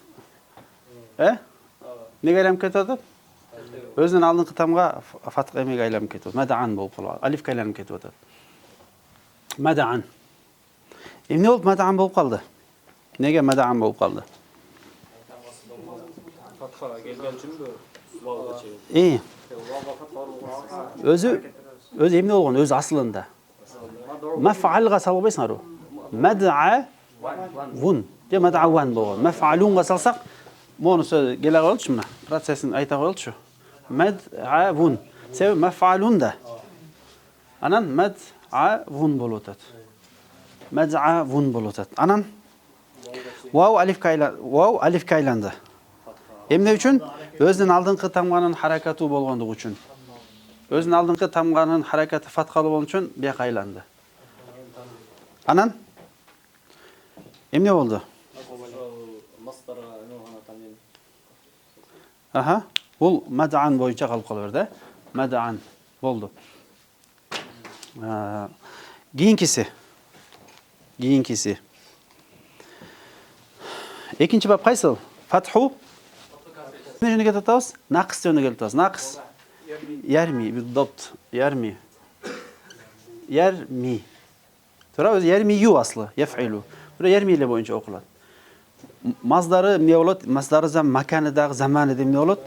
неге айланып кетип атат? Өзүнүн алдыңкы тамга фатха эмеге айланып кетип атат. Мадаан болуп калат. Алифке айланып кетип атат. Мадаан. Эмне болуп мадаан болуп калды? Неге мадаан болуп калды? Фатха келген үчүнбү? Валга чейин. Өзү эмне болгон? Өзү асылында. Маф'алга салбайсыңарбы? Мад'a вун. Же мад'аван болгон. Маф'алунга салсак, мону сөз келе калчу мына. Процессин айта коелчу. Мад'авун. Себеби маф'алунда. Анан мад'авун болуп атат. Мад'авун болуп атат. Анан вау алифке айланды. Эмне үчүн? Өзүнүн алдыңкы тамганын харакаты болгондугу үчүн. Өзүнүн алдыңкы тамганын харакаты фатхалы болгон үчүн бияка айланды. Анан эмне болду? Аха, бул мадаан боюнча калып кала берди, мадаан болду. Кийинкиси. Экинчи бап кайсыл? Фатху. Эмне кетип атабыз? Нақыс жөнүнө келип атабыз. Нақыс. Ярми, бидопт. Ярми. Yermi. To'g'ri, o'zi yermiyu asli, yaf'ilu. Buni yermilar bo'yicha o'qiladi. Mazdari nima bo'ladi? Mazdari zam makanidagi zamanida nima bo'ladi?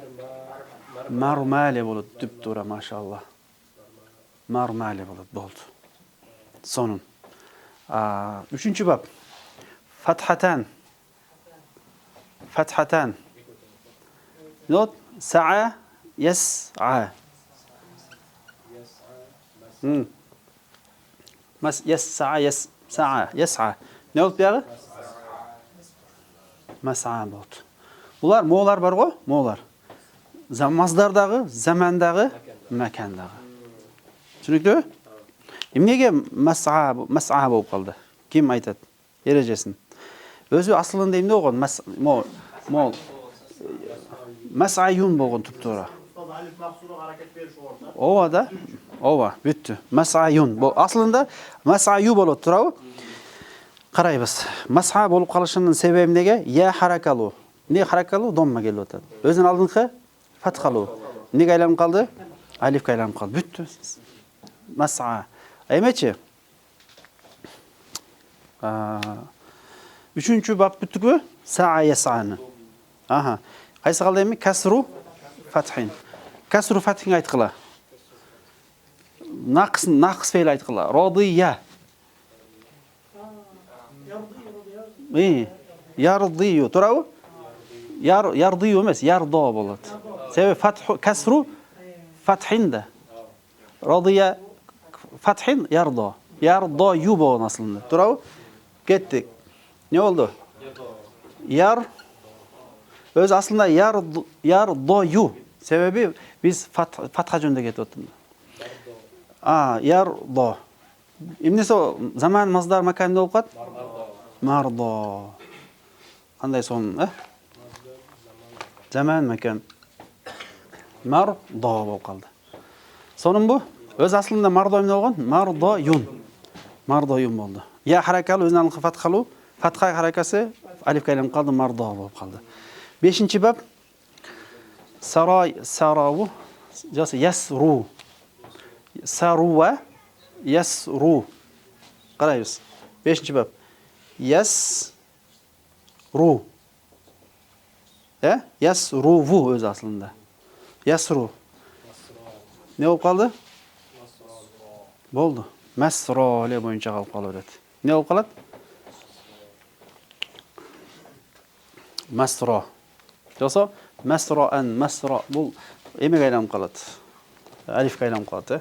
Marmali bo'ladi. Deb to'g'ri, mashalloh. Marmali bo'ladi, bo'ldi. Sonun. 3-bab. Fathatan. Fathatan. Not sa'a yas'a. Mas yas'a yas'a. Ne oldu buyog'i? Mas'a bo'ldi. Bular mo'lar bor-ku, mo'lar. Mazdardagi, zamandagi, makandagi. Tushunlikmi? Nimaga mas'a bo'lib qoldi? Kim aytadi? Erejasini. O'zi aslida endi o'g'on mol mas'ayun bo'lgan tupto'ra. Alif maqsura harakat berish o'rta. Ovada, ova, bitdi. Mas'ayun. Bu aslida mas'ayu bo'lib turadi. Qaraymiz. Mas'a bo'lib qolishining sababi nega? Ya harakalu. Ne harakalu? Domma kelib o'tadi. O'zining oldingi fathalu. Nega aylanib qoldi? Alifga aylanib qoldi. Bitdi. Mas'a. Aymachi? 3-bab bitdi-ku? Sa'a yas'ani. Aha. Qaysi qaldimi? Kasru fathin. Kasru fathin aytqilar. Naqs fe'l aytqilar. Rodiya. Yardiyu. To'g'ri? Yardiyu emas, yardo bo'ladi. Sababi fathu kasru fathinda. Rodiya fathin yardo. Yardo yu bo'lgan aslında. To'g'ri? Ketdik. Ne oldu? Öz aslında yardoyu. Sebebi biz fatha jönde ketyapmiz. Yardo. Imnisi zaman mazdar makanda bo'lib qoldi? Mardo. Qanday son, Zaman makan. Mardo bo'lib qoldi. Sonim bu. Öz aslında mardo nima bo'lgan? Mardoyun. Mardoyun bo'ldi. Ya harakalı o'zining fathalu, fatha harakasi alifga aylanib qoldi, mardo bo'lib qoldi. 5-bab saravu yasru. Saruva yasru. Qaraymiz. 5-bab. Yasru. Yasruvu o'z aslında. Yasru. Ne bo'lib qoldi? Bo'ldi. Masroli bo'yicha qolib qolaveradi. Ne bo'lib qoladi? Masro. Yo'qsa masroan, masro bu emaga aylanib qoladi. Alifga aylanib qoladi.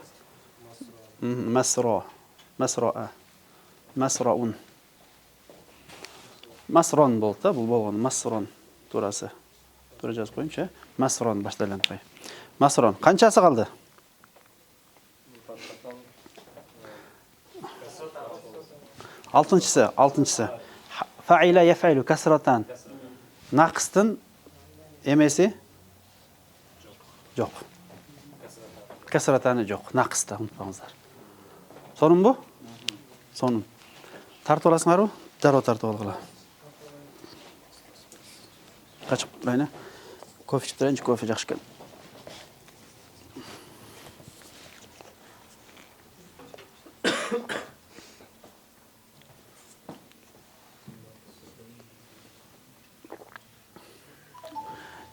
Masro. Masroa. Masroun. Masron bo'ldi, bu bo'lgan masron to'rasi. To'ra yozib qo'yingchi. Masron boshlanib qo'y. Masron. Qanchasi qoldi? Altıncısı. Fa'ila yaf'ilu kasratan. Naqsdan emesi yo'q. Kasratani yo'q. Naqsda unutmangizlar. Sonun bu? Sonun. Tartib olasizlar-ku? Darrov tartib olinglar. Qachib turayni. Kofe ichib turayinchi, kofe yaxshi keldi.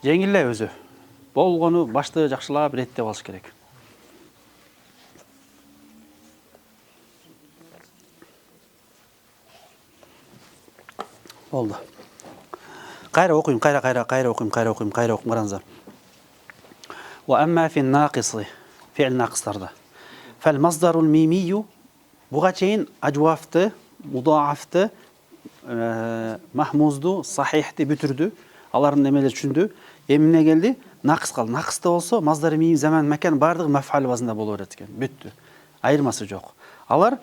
Жеңіллей өзі. Болғаны башты жақшылап реттеп алыш керек. Oldu. Qayra okuyayım, qayra okuyayım qaranızlar. Ve amma fi'n naqisi, fi'l naqislarda. Fel mazdarul mimiyyu buğa çeyin acvaftı, mudaafты, mahmuzdu, sahihti, bütürdü. Aların nemeler düşündü. Emine geldi. Naqs qaldı. Naqsda olsa mazdar mim zaman makan bardıq maf'al vazında boluveradi ekan. Bütdü. Ayırması yo'q. Alar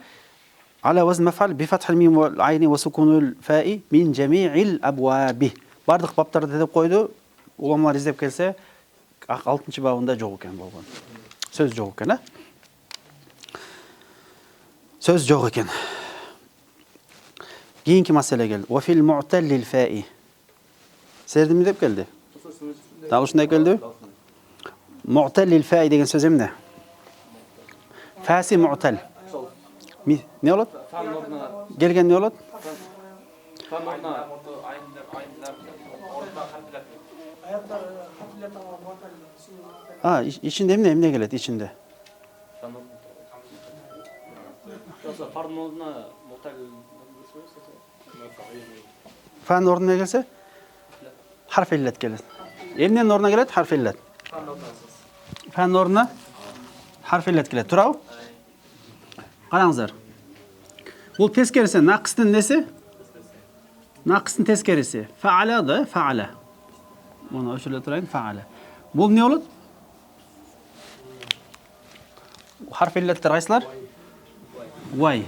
ala vazn maf'al bi fathil mim wal ayni wa sukunul fa'i min jami'il abwabi. Bardıq bablarda deb qo'ydi. Ulamalar izlep kelse 6-babında yo'q ekan bo'lgan. Söz yo'q ekan, Söz yo'q ekan. Keyingi masala geldi. Wa fil mu'tallil fa'i. Serdim deb keldi. Dal shunday keldi. Mu'tallil fa'i degan so'z nima? Fasi mu'tal. Ne болады? Fan ornuna, Келген не болады? fan ornuna ayınlar orta harfler. İçinde emne geledi içinde. Fan ornuna. Yoksa fan ornuna muhtal Fan ornuna gelse harf illet geledi. Emnenin ornuna geledi harf illet. fan ornasız. Fan ornuna harf illet geledi. Turau? Qarаңыздар. Бұл тескерісі нақыстың несі? Нақыстың тескерісі. Фаала да, фаала. Оны өшіре тұрайын, фаала. Бұл не болады? Harf illеттер қайсылар? Вай.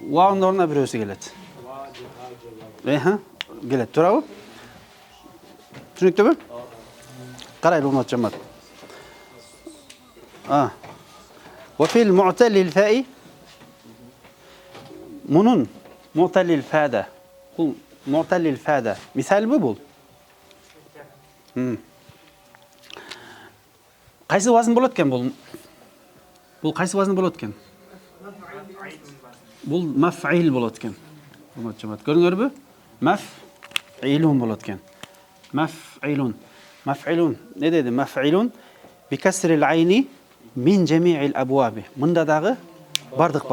Ваның орнына біреусі келеді. Келеді. Турау? Түсінікті бі? Қарайлы ұмат жамат. وفي المعتل الفاء منون معتل الفادة قل معتل الفادة مثال بول قيس وزن بولت كان بول قيس وزن بولت كان بول مفعيل بولت كان көріңдер бі مفعيلون بولت كان مفعيلون не деді مفعيلون بكسر العين من جميع الأبواب мұнда дағы бардық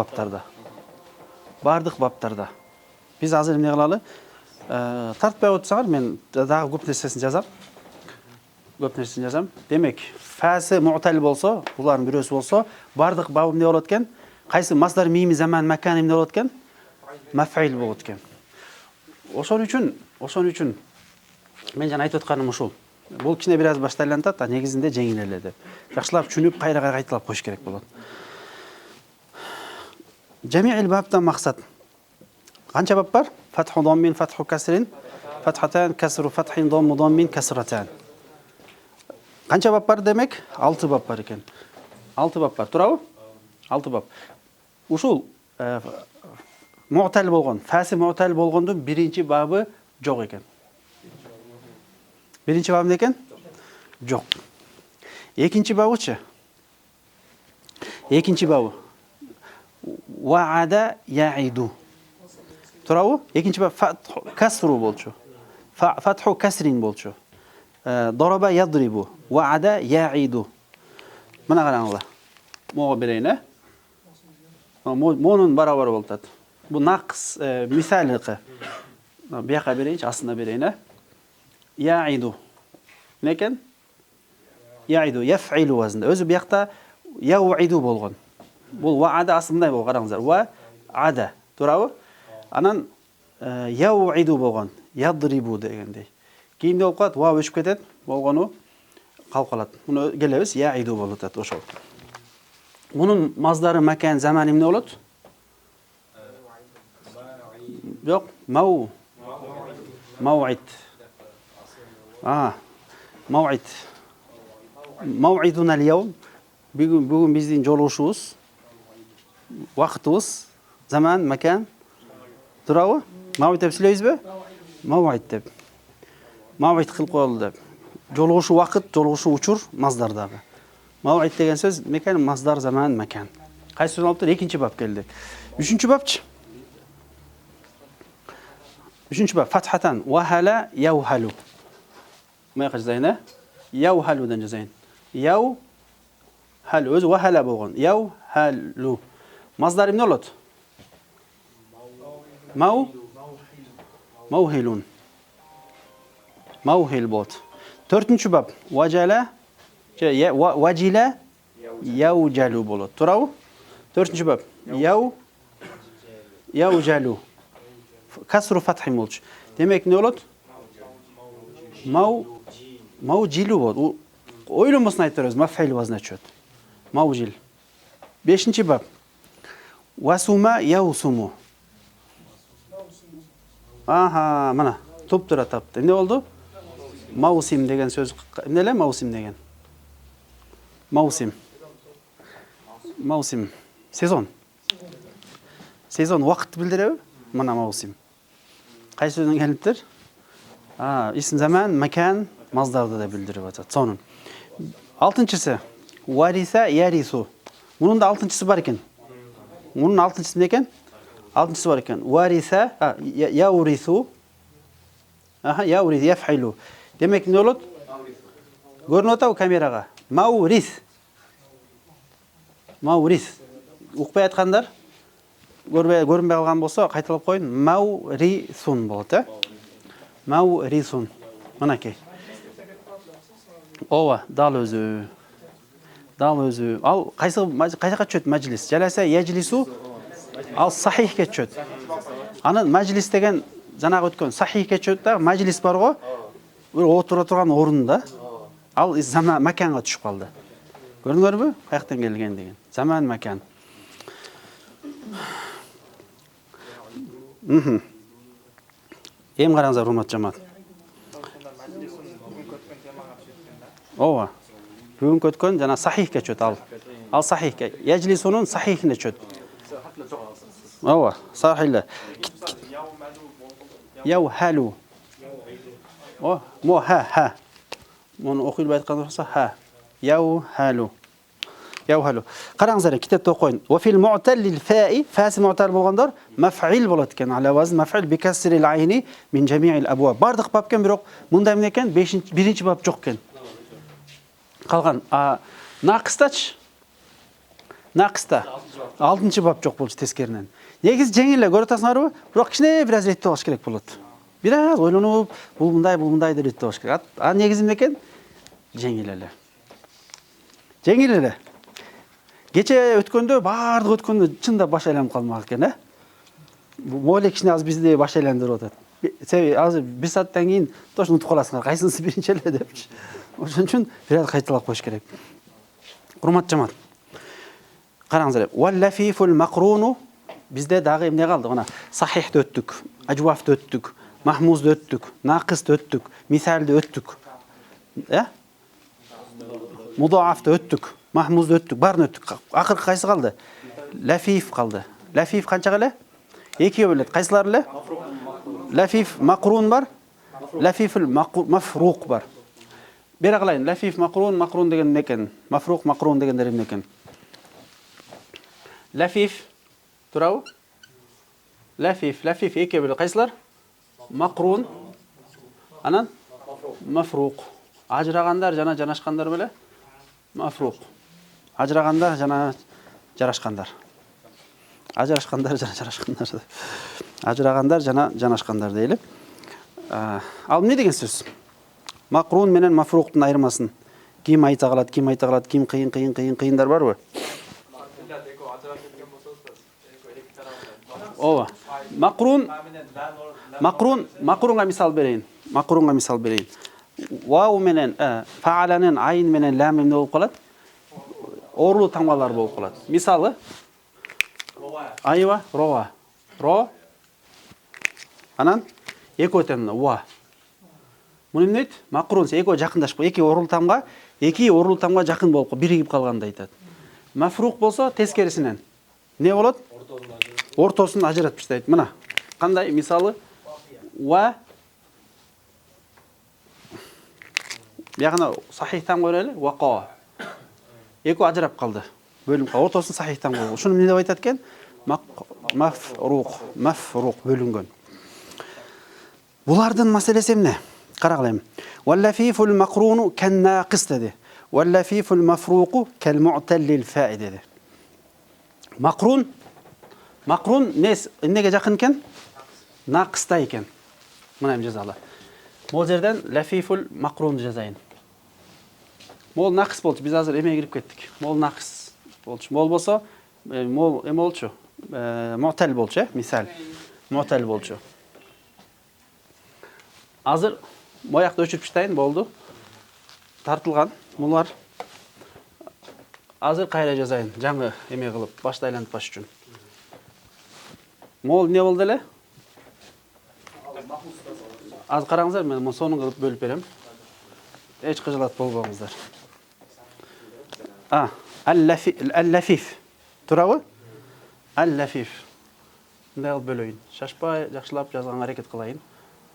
баптарда біз азыр не қылалы тартпай отырсаңар мен дағы көп нәрсесін жазам демек фәсі муътал болса бұлардың біреусі болса бардық бабым не болады екен қайсы маздар мими заман макан не болады екен маф'ил болады екен ошон үчүн мен жаңа айтып отқаным ушул бұл кішкене біраз баштайлантады негізінде жеңіл эле деп жакшылап түшүнүп кайра кайталап коюш керек болот жамиил бабтан максат канча бап бар фатху доммин фатху касрин фатхатан касру фатхин домму доммин касратан канча бап бар демек 6 бап бар экен 6 бап бар туурабы 6 бап ушул муътал болгон фаси муътал болгондун биринчи бабы жок экен Birinci babı ne Yok. İkinci babı İkinci babı. Vaada ya'idu. Turavu? İkinci babı kasru bolçu. Fathu kasrin bolçu. Daraba yadribu. Vaada ya'idu. Mana qarаңызlar. Moğa bereyne. Mo'nun barabar boltadi. Bu naqs misaliqi. Bu yoqqa bereyinchi, aslida bereyne. Ya'idu. Ne ekan? Ya'idu, yaf'ilu vaznda. O'zi bu yoqda yau'idu bo'lgan. Bu va'ada aslida bu qarangizlar. Va'ada. To'g'rimi? Anan yau'idu bo'lgan. Yadribu degandek. Keyin bo'lib qoladi, va o'chib ketadi. Bo'lgani qolib qoladi. Buni kelamiz, ya'idu bo'ladi o'sha. Buning mazdari makan zamani nima bo'ladi? Yo'q, mav'id. Mav'id. Mav'iduna al-yawm. Bugun bizning jolg'ishimiz, vaqtimiz, zaman, makan. Turadi? Mav'id deb so'zlaysizmi? Mav'id deb. Mav'id qilib qo'yildi. Jolg'ishi vaqt, jolg'ishi uchur mazdardagi. Mav'id degan so'z makan, mazdar, zaman, makan. Qaysi so'zni olibdi? Ikkinchi bab keldi. Uchinchi babchi? Uchinchi bab fathatan wahala yawhalu. Ma qilsayna? Yawhaludan jazayn. Yawhalu o'zi wahala bo'lgan. Yawhalu. Mazdar nima bo'ladi? Mawhilun. Mawhil bo'ldi. 4-bab wajala wajila yawjalu bo'ladi. To'g'rimi? 4-bab yawjalu. Kasru fathi bo'ldi. Demak nima bo'ladi? Mavjilu bo'ldi. O'ylamasdan aytamiz, maf'il vazni tushadi. Mavjil. 5-bab wasuma yawsumu. Aha, mana to'ptura topdi. Ne oldu? Mavsim degan so'z. Nima mavsim degan? Mavsim. Sezon. Sezon vaqt bildiradi. Mana mavsim. Qaysi so'zdan kelibdir? İsim zaman, makan, mazdarda da bildirib atadi. Sonun. 6-chisi varisa yarisu. Bunun da 6-chisi bor ekan. Мунун алтынчысы эмне экен? Алтынчысы бар экен. Вариса, яурису. Яурис, яфилу. Демек эмне болот? Көрүнүп атабы камерага? Маурис. Маурис. Укпай аткандар? Көрүнбөй калган болсо, кайталап коюн. Маурисун болот, Маурисун. Мынакей. Ооба, дал өзү. Ал кайсы кайжакка түшөт мажлис? Жаласа яжлису. Ал сахихке түшөт. Анын мажлис деген жанагы өткөн сахихке түшөт да, мажлис бар го. Бир отура турган орунда. Ал заман маканга түшүп калды. Көрдүңөрбү? Каяктан келген деген. Заман макан. Эм караңыздар, урматтуу жамаат. Ооба. Бүгүнкү өткөн жана сахихке түшөт ал. Ал сахихке. Яжлисунун сахихине түшөт. Ооба, сахиле. Яухалу. О, мо ха. Муну окуйлбай айткан болсо ха. Яухалу. Караңыздар, китепте окуйн. Ва фил му'таллил фа'i, фаси му'тал болгондор маф'ил болот экен. Ала вазн маф'ил би касрил айни мин жами'ил абваб. Бардык бап экен, бирок мындай эмне экен? 1-чи бап жок экен. Калган нақыстачы? Нақыста 6-чы бап жок болчу тескеринен. Негизи жеңил эле көрүп атасыңарбы? Бирок кичине бир аз реттеп алыш керек болот. Бир аз ойлонуп, бул мындай деп реттеп алыш керек. Негизи эмне экен? Жеңил эле. Кече өткөндө бардык өткөндө чында баш айланып калмак экен, Моле кичине аз бизди баш айландырып атат. Себеби азыр 1 сааттан кийин точно унутуп каласыңар, кайсынысы биринчи эле депчи. Ошон үчүн бир аз кайталап коюш керек. Урматтуу жамаат. Караңыздар. Валлафифул макруну бизде дагы эмне калды? Мына сахихти өттүк, ажвафты өттүк, махмузду өттүк, нақысты өттүк, мисалды өттүк. Мудаафты өттүк, махмузду өттүк, барын өттүк. Акыркы кайсы калды? Лафиф калды. Лафиф канчага эле? 2 бөлөт. Кайсылар эле? Лафиф макрун бар, лафифул мафрук бар. Бери калайын. Лафиф макрун деген эмне экен? Мафрук макрун дегендер эмне экен? Лафиф турабы? Лафиф 2 бөлөт. Кайсылар? Макрун. Анан мафрук. Ажырагандар жана жанашкандар беле? Мафрук. Ажырагандар жана жарашкандар. Ажырашкандар жана жарашкандар. Ажырагандар жана жанашкандар дейли. Ал эмне деген сөз? Макрун менен мафруктун айырмасын ким айта калат, ким кыйындар барбы? Ооба. Макрунга мисал берейин. Вау менен фааланын айын менен лам эмне болуп калат? Орлуу тамгалар болуп калат. Мисалы айва, рова. Ро. Анан эки өтөн ва. Муну эмне дейт? Макрун эки жакындашып, эки орлуу тамга жакын болуп, биригип калганды айтат. Мафрук болсо тескерисинен эмне болот? Ортосун ажыратып таштайт. Мына кандай мисалы? Ва Бягына сахихтан көрөлү, вақа. Эки ажырап калды. Бөлүнүп калды. Ортосун сахихтан койгон. Ушуну эмне деп айтат экен? Мафрук бөлүнгөн. Булардын маселеси эмне? Карагылайм. Валлафифул макруну каннақис деди. Валлафифул мафруqu калму'таллил фа'i деди. Макрун эмнеге жакын экен? Нақыста экен. Мына эми жазалы. Могул жерден лафифул макрун жазайын. Мол нақыс болчу. Биз азыр эмеге кирип кеттик. Мол нақыс болчу. Мол болсо, мол эме болчу. Му'тал болчу, мисал. Му'тал болчу. Азыр моякты өчүрүп таштайын, болду. Тартылган. Булар азыр кайра жазайын. Жаңы эме кылып, башты айлантпаш үчүн. Мол эмне болду эле? Az караңыздар, мен сонун кылып бөлүп берем. Эч кыжылат болбоңуздар. Ал-лафиф. Турабы? Ал-лафиф. Мындай кылып бөлөйүн. Шашпай, жакшылап жазганга аракет кылайын.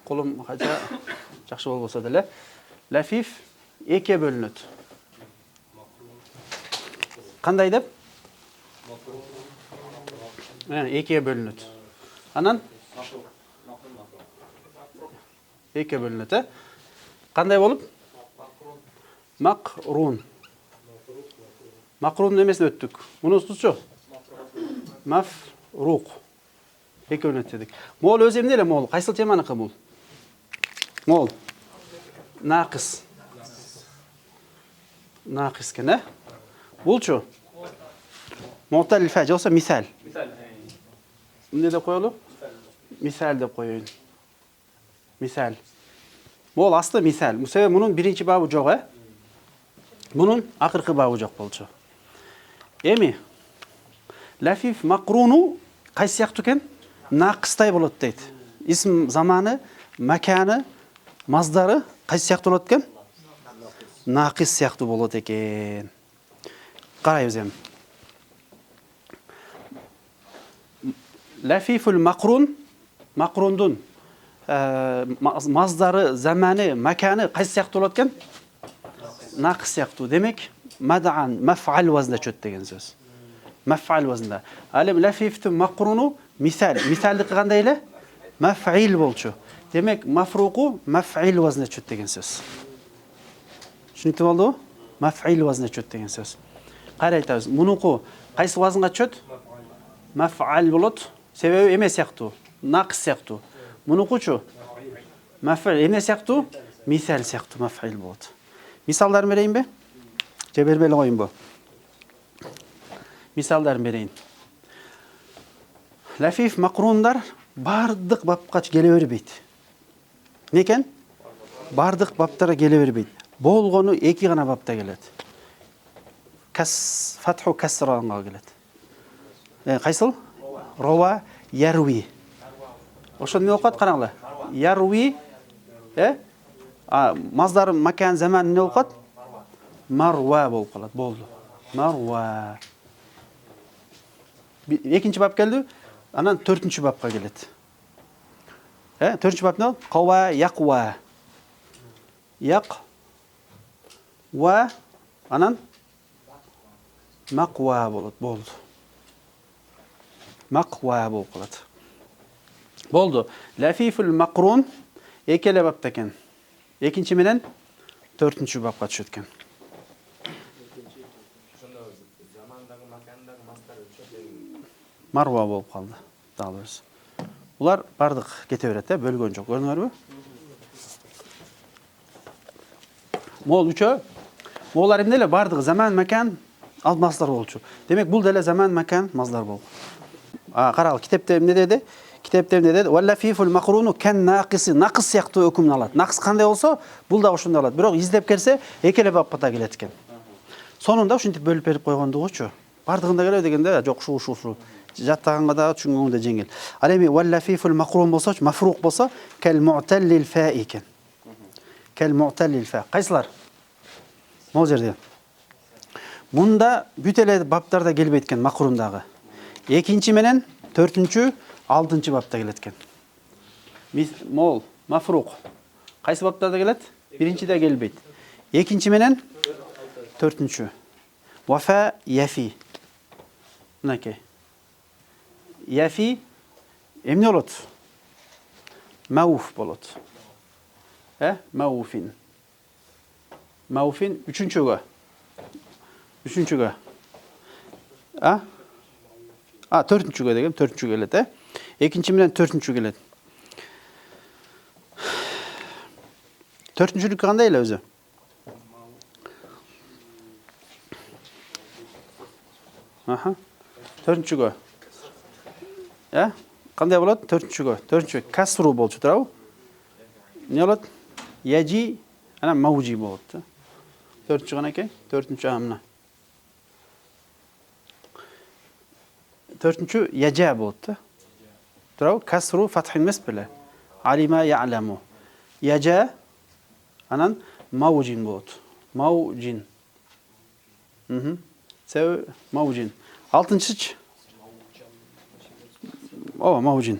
Колум канча жакшы болбосо деле. Лафиф 2 бөлүнөт. Кандай деп? Экиге бөлүнөт. Анан Макрух. Макрух. экиге бөлүнөт, э? Кандай болуп? Макрун. Макрун эмесине өттүк. Мунусучу? Мафрук. Эки бөлүнөт дедик. Мол өзү эмне эле мол? Кайсыл теманыкы мол? Мол. Нақыс. Нақыс кен, э? Булчу? Муътал фа же болсо мисал. Мисал. Эмне деп коелу? Мисал деп коеюн. Мисал. Мол асты мисал. Себеби мунун биринчи бабы жок, э? Мунун акыркы бабы жок болчу. Эми лафиф макруну кайсы сыяктуу экен? Нақыстай болот дейт. Исм заманы, маканы, маздары кайсы сыяктуу болот экен? Нақис сыяктуу болот экен. Карайбыз эми. Лафифул макрун, макрундун маздары, заманы, маканы кайсы сыяктуу болот экен? Нақис сыяктуу. Демек, мадаан, маф'ал вазында чөт деген сөз. Маф'ал вазында. Ал эми лафифтун макруну мисал. Мисалды кандай эле? Маф'ил болчу. Демек, мафруку маф'ил вазында чөт деген сөз. Түшүнүктүү болдубу? Маф'ил вазында чөт деген сөз. Кайра айтабыз. Мунуку кайсы вазынга чөт? Маф'ал болот. Себеби эме сыяктуу? Нақис сыяктуу. Мунукучу? Маф'ил эмне сыяктуу? Мисал сыяктуу маф'ил болот. Мисалдарын берейинби? Же бербей эле коюнбу? Мисалдарын берейин. Лафиф макрундар бардык бапка келе бербейт. Некен? Бардык баптара келе бербейт. Болгону эки гана бапта келет. Кас фатху касранга келет. Кайсыл? Рова ярви. Ошо эмне болуп калат караңла? Ярви, маздары макан заман эмне болуп калат? Марва болуп калат. Болду. Марва. Экинчи бап келди. Анан төртүнчү бапка келет. Төртүнчү бап эмне? Кава яква. Як ва анан маква болот. Болду. Маква болуп калат. Болду. Лафифул макрун эки эле бапта экен. Экинчи менен төртүнчү бапка түшөт экен. Марва болуп калды. Дагы өз. Булар бардык кете берет, бөлгөн жок. Көрдүңөрбү? Мол үчөө. Молар эмне эле бардыгы заман, макан, алмаздар болчу. Демек бул деле заман, макан, маздар болду. Карагыл, китепте эмне деди? Китепте эмне деди? Валлафифул макруну кан нақиси. Нақис сыяктуу өкүмүн алат. Нақис кандай болсо, бул да ошондой алат. Бирок издеп келсе, эки эле бапта келет экен. Сонунда ушинтип бөлүп берип койгондугучу. Бардыгында келе дегенде жок шу. Жаттаганга да түшүнгөнгө да жеңил. Ал эми валлафифул макрун болсочу, мафрук болсо, кал муъталлил фа экен. Кал муъталлил фа. Кайсылар? Могу жерде. Мунда бүт эле баптарда келбейт экен макрундагы. Экинчи менен төртүнчү, алтынчы бапта келет экен. Мол, мафрук. Кайсы баптарда келет? Биринчиде келбейт. Экинчи менен төртүнчү. Вафа яфи. Мынакей. Яфи эмне болот? Мауф болот. Мауфин. Мауфин үчүнчүгө. Төртүнчүгө дегем, төртүнчүгө келет, Экинчи менен төртүнчү келет. Төртүнчүлүк кандай эле өзү? Төртүнчүгө. Кандай болот? Төртүнчүгө. Төртүнчү касру болчу турабы? Эмне болот? Яжи, анан маужи болот. Төртүнчү канакей? Төртүнчү амна. Төртүнчү яжа болот. Турабы? Касру фатх эмес беле? Алима я'ламу. Яжа, анан маужин болот. Маужин. Себеби маужин. Алтынчычы? Маужин.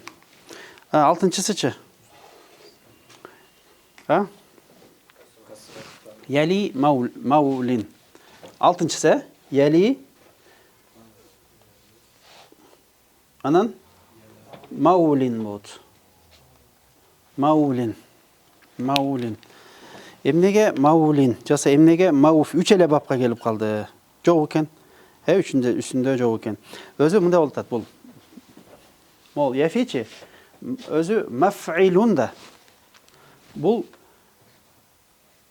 Алтынчысычы? Яли маулин. Алтынчысы, яли Анан маулин болот. Маулин. Маулин. Эмнеге маулин жаса эмнеге мауф 3 эле бапка келип калды? Жок экен. Үстүндө жок экен. Өзү мындай болуп атат бул. Мол яфичи өзү маф'илун да. Бул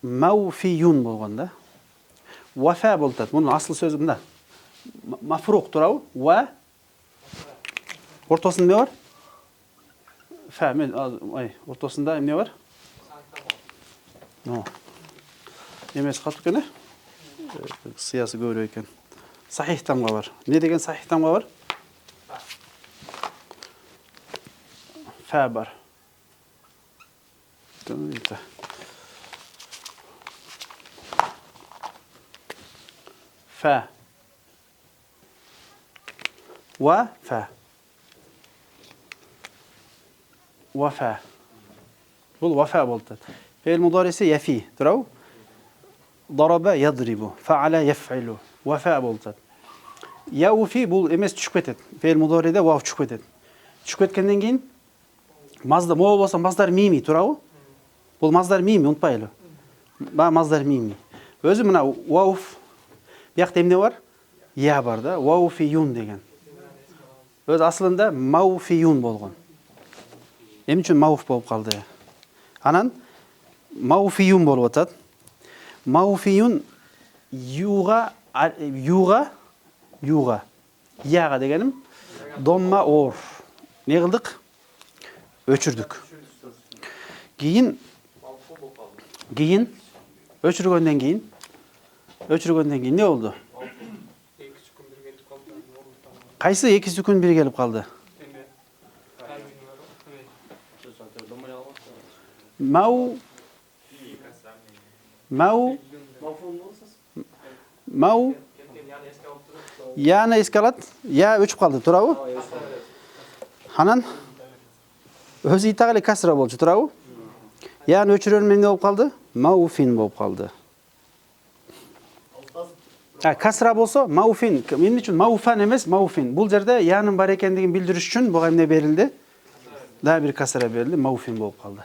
мауфиюн болгон да. Вафа болуп атат. Мунун асыл сөзү мында. Мафрук турабы? Ва ортосунда эмне бар? Фа, мен ортосунда эмне бар? Эмес катып экен, сыясы көбүрөөк экен. Сахих тамга бар. Не деген сахих тамга бар? Фа бар. Фа. Ва фа. Вафа. Бул вафа болуп атат. Фе'л мудариси яфи, турабы? Дараба ядрибу, фа'ала яф'илу. Вафа болуп атат. Яуфи бул эмес түшүп кетет. Фе'л мудариде вау түшүп кетет. Түшүп кеткенден кийин маздар мо болсо маздар мими, турабы? Бул маздар мими, унутпайлы. Маздар мими. Өзү мына вауф. Биякта эмне бар? Я бар да, вауфиюн деген. Өз асылында мауфиюн болгон. Эмне үчүн мауф болуп калды? Анан мауфиюн болуп атат. Мауфиюн юга яга дегеним домма ор. Не кылдык? Өчүрдүк. Кийин өчүргөндөн кийин не болду? Кайсы 2 сүкүн бир келип калды? Мау яны эске алат. Я өчүп калды, турабы? Анан өзү итак эле касра болчу, турабы? Яны өчүрөр менен болуп калды? Мауфин болуп калды. Касра болсо мауфин. Эмне үчүн мауфан эмес, мауфин. Бул жерде янын бар экендигин билдириш үчүн буга эмне берилди? Да бир касра берилди, мауфин болуп калды.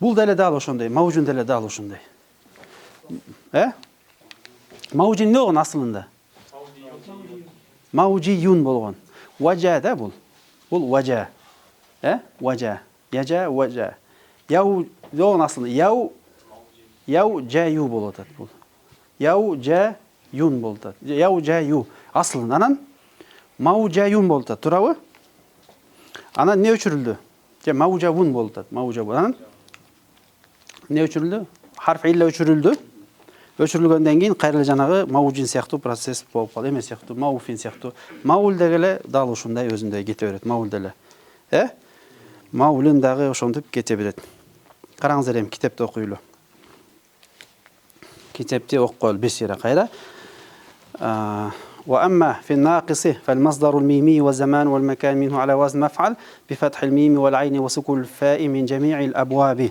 Бул деле дал ошондой, маужун деле дал ошондой. Маужин не болгон асылында? Маужиюн болгон. Важа да бул. Бул важа. Важа. Яжа, важа. Яу болгон асылында. Яу жаю болуп атат бул. Яу жаюн болуп атат. Яу жаю асылында. Анан маужаюн болуп атат, турабы? Анан не өчүрүлдү? Маужавун болуп атат. Маужавун. Анан не өчүрүлдү? Харф илля өчүрүлдү. Өчүрүлгөндөн кийин кайра жанагы маужин сыяктуу процесс болуп калды. Эмес сыяктуу, мауфин сыяктуу. Маул дегеле дал ушундай өзүндөй кете берет. Маул деле. Маулун дагы ошентип кете берет. Караңыздар эми китепти окуйлу. Китепти окуп коелу бесира кайра. وأما في الناقص فالمصدر الميمي والزمان والمكان منه على وزن مفعل بفتح الميم والعين وسكون الفاء من جميع الأبواب.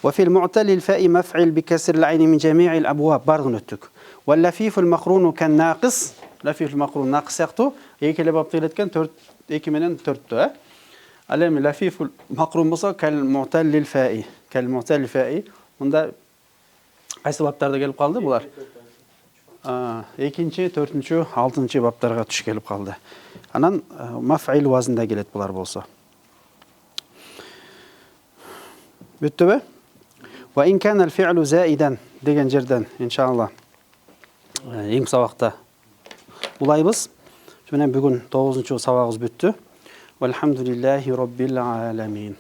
وفي المعتل الفاء مفعل بكسر العين من جميع الأبواب برغنتك. واللفيف المقرون كالناقص لفيف المقرون ناقص يقتو يكلي بابطيلت كان تورت يكي منن تورتو علم لفيف المقرون بصا كالمعتل الفاء وندا кайсы баптарда келип калды булар? 2-нчи, 4-нчү, 6-нчы баптарга түш келип калды. Анан маф'ил вазында келет булар болсо. Бүттүбү? Ва ин кана al-fi'lu za'idan деген жерден иншалла эң сабакта улайбыз. Менен бүгүн 9-нчы сабагыбыз бүттү. Валхамдулиллахи rabbil alamin.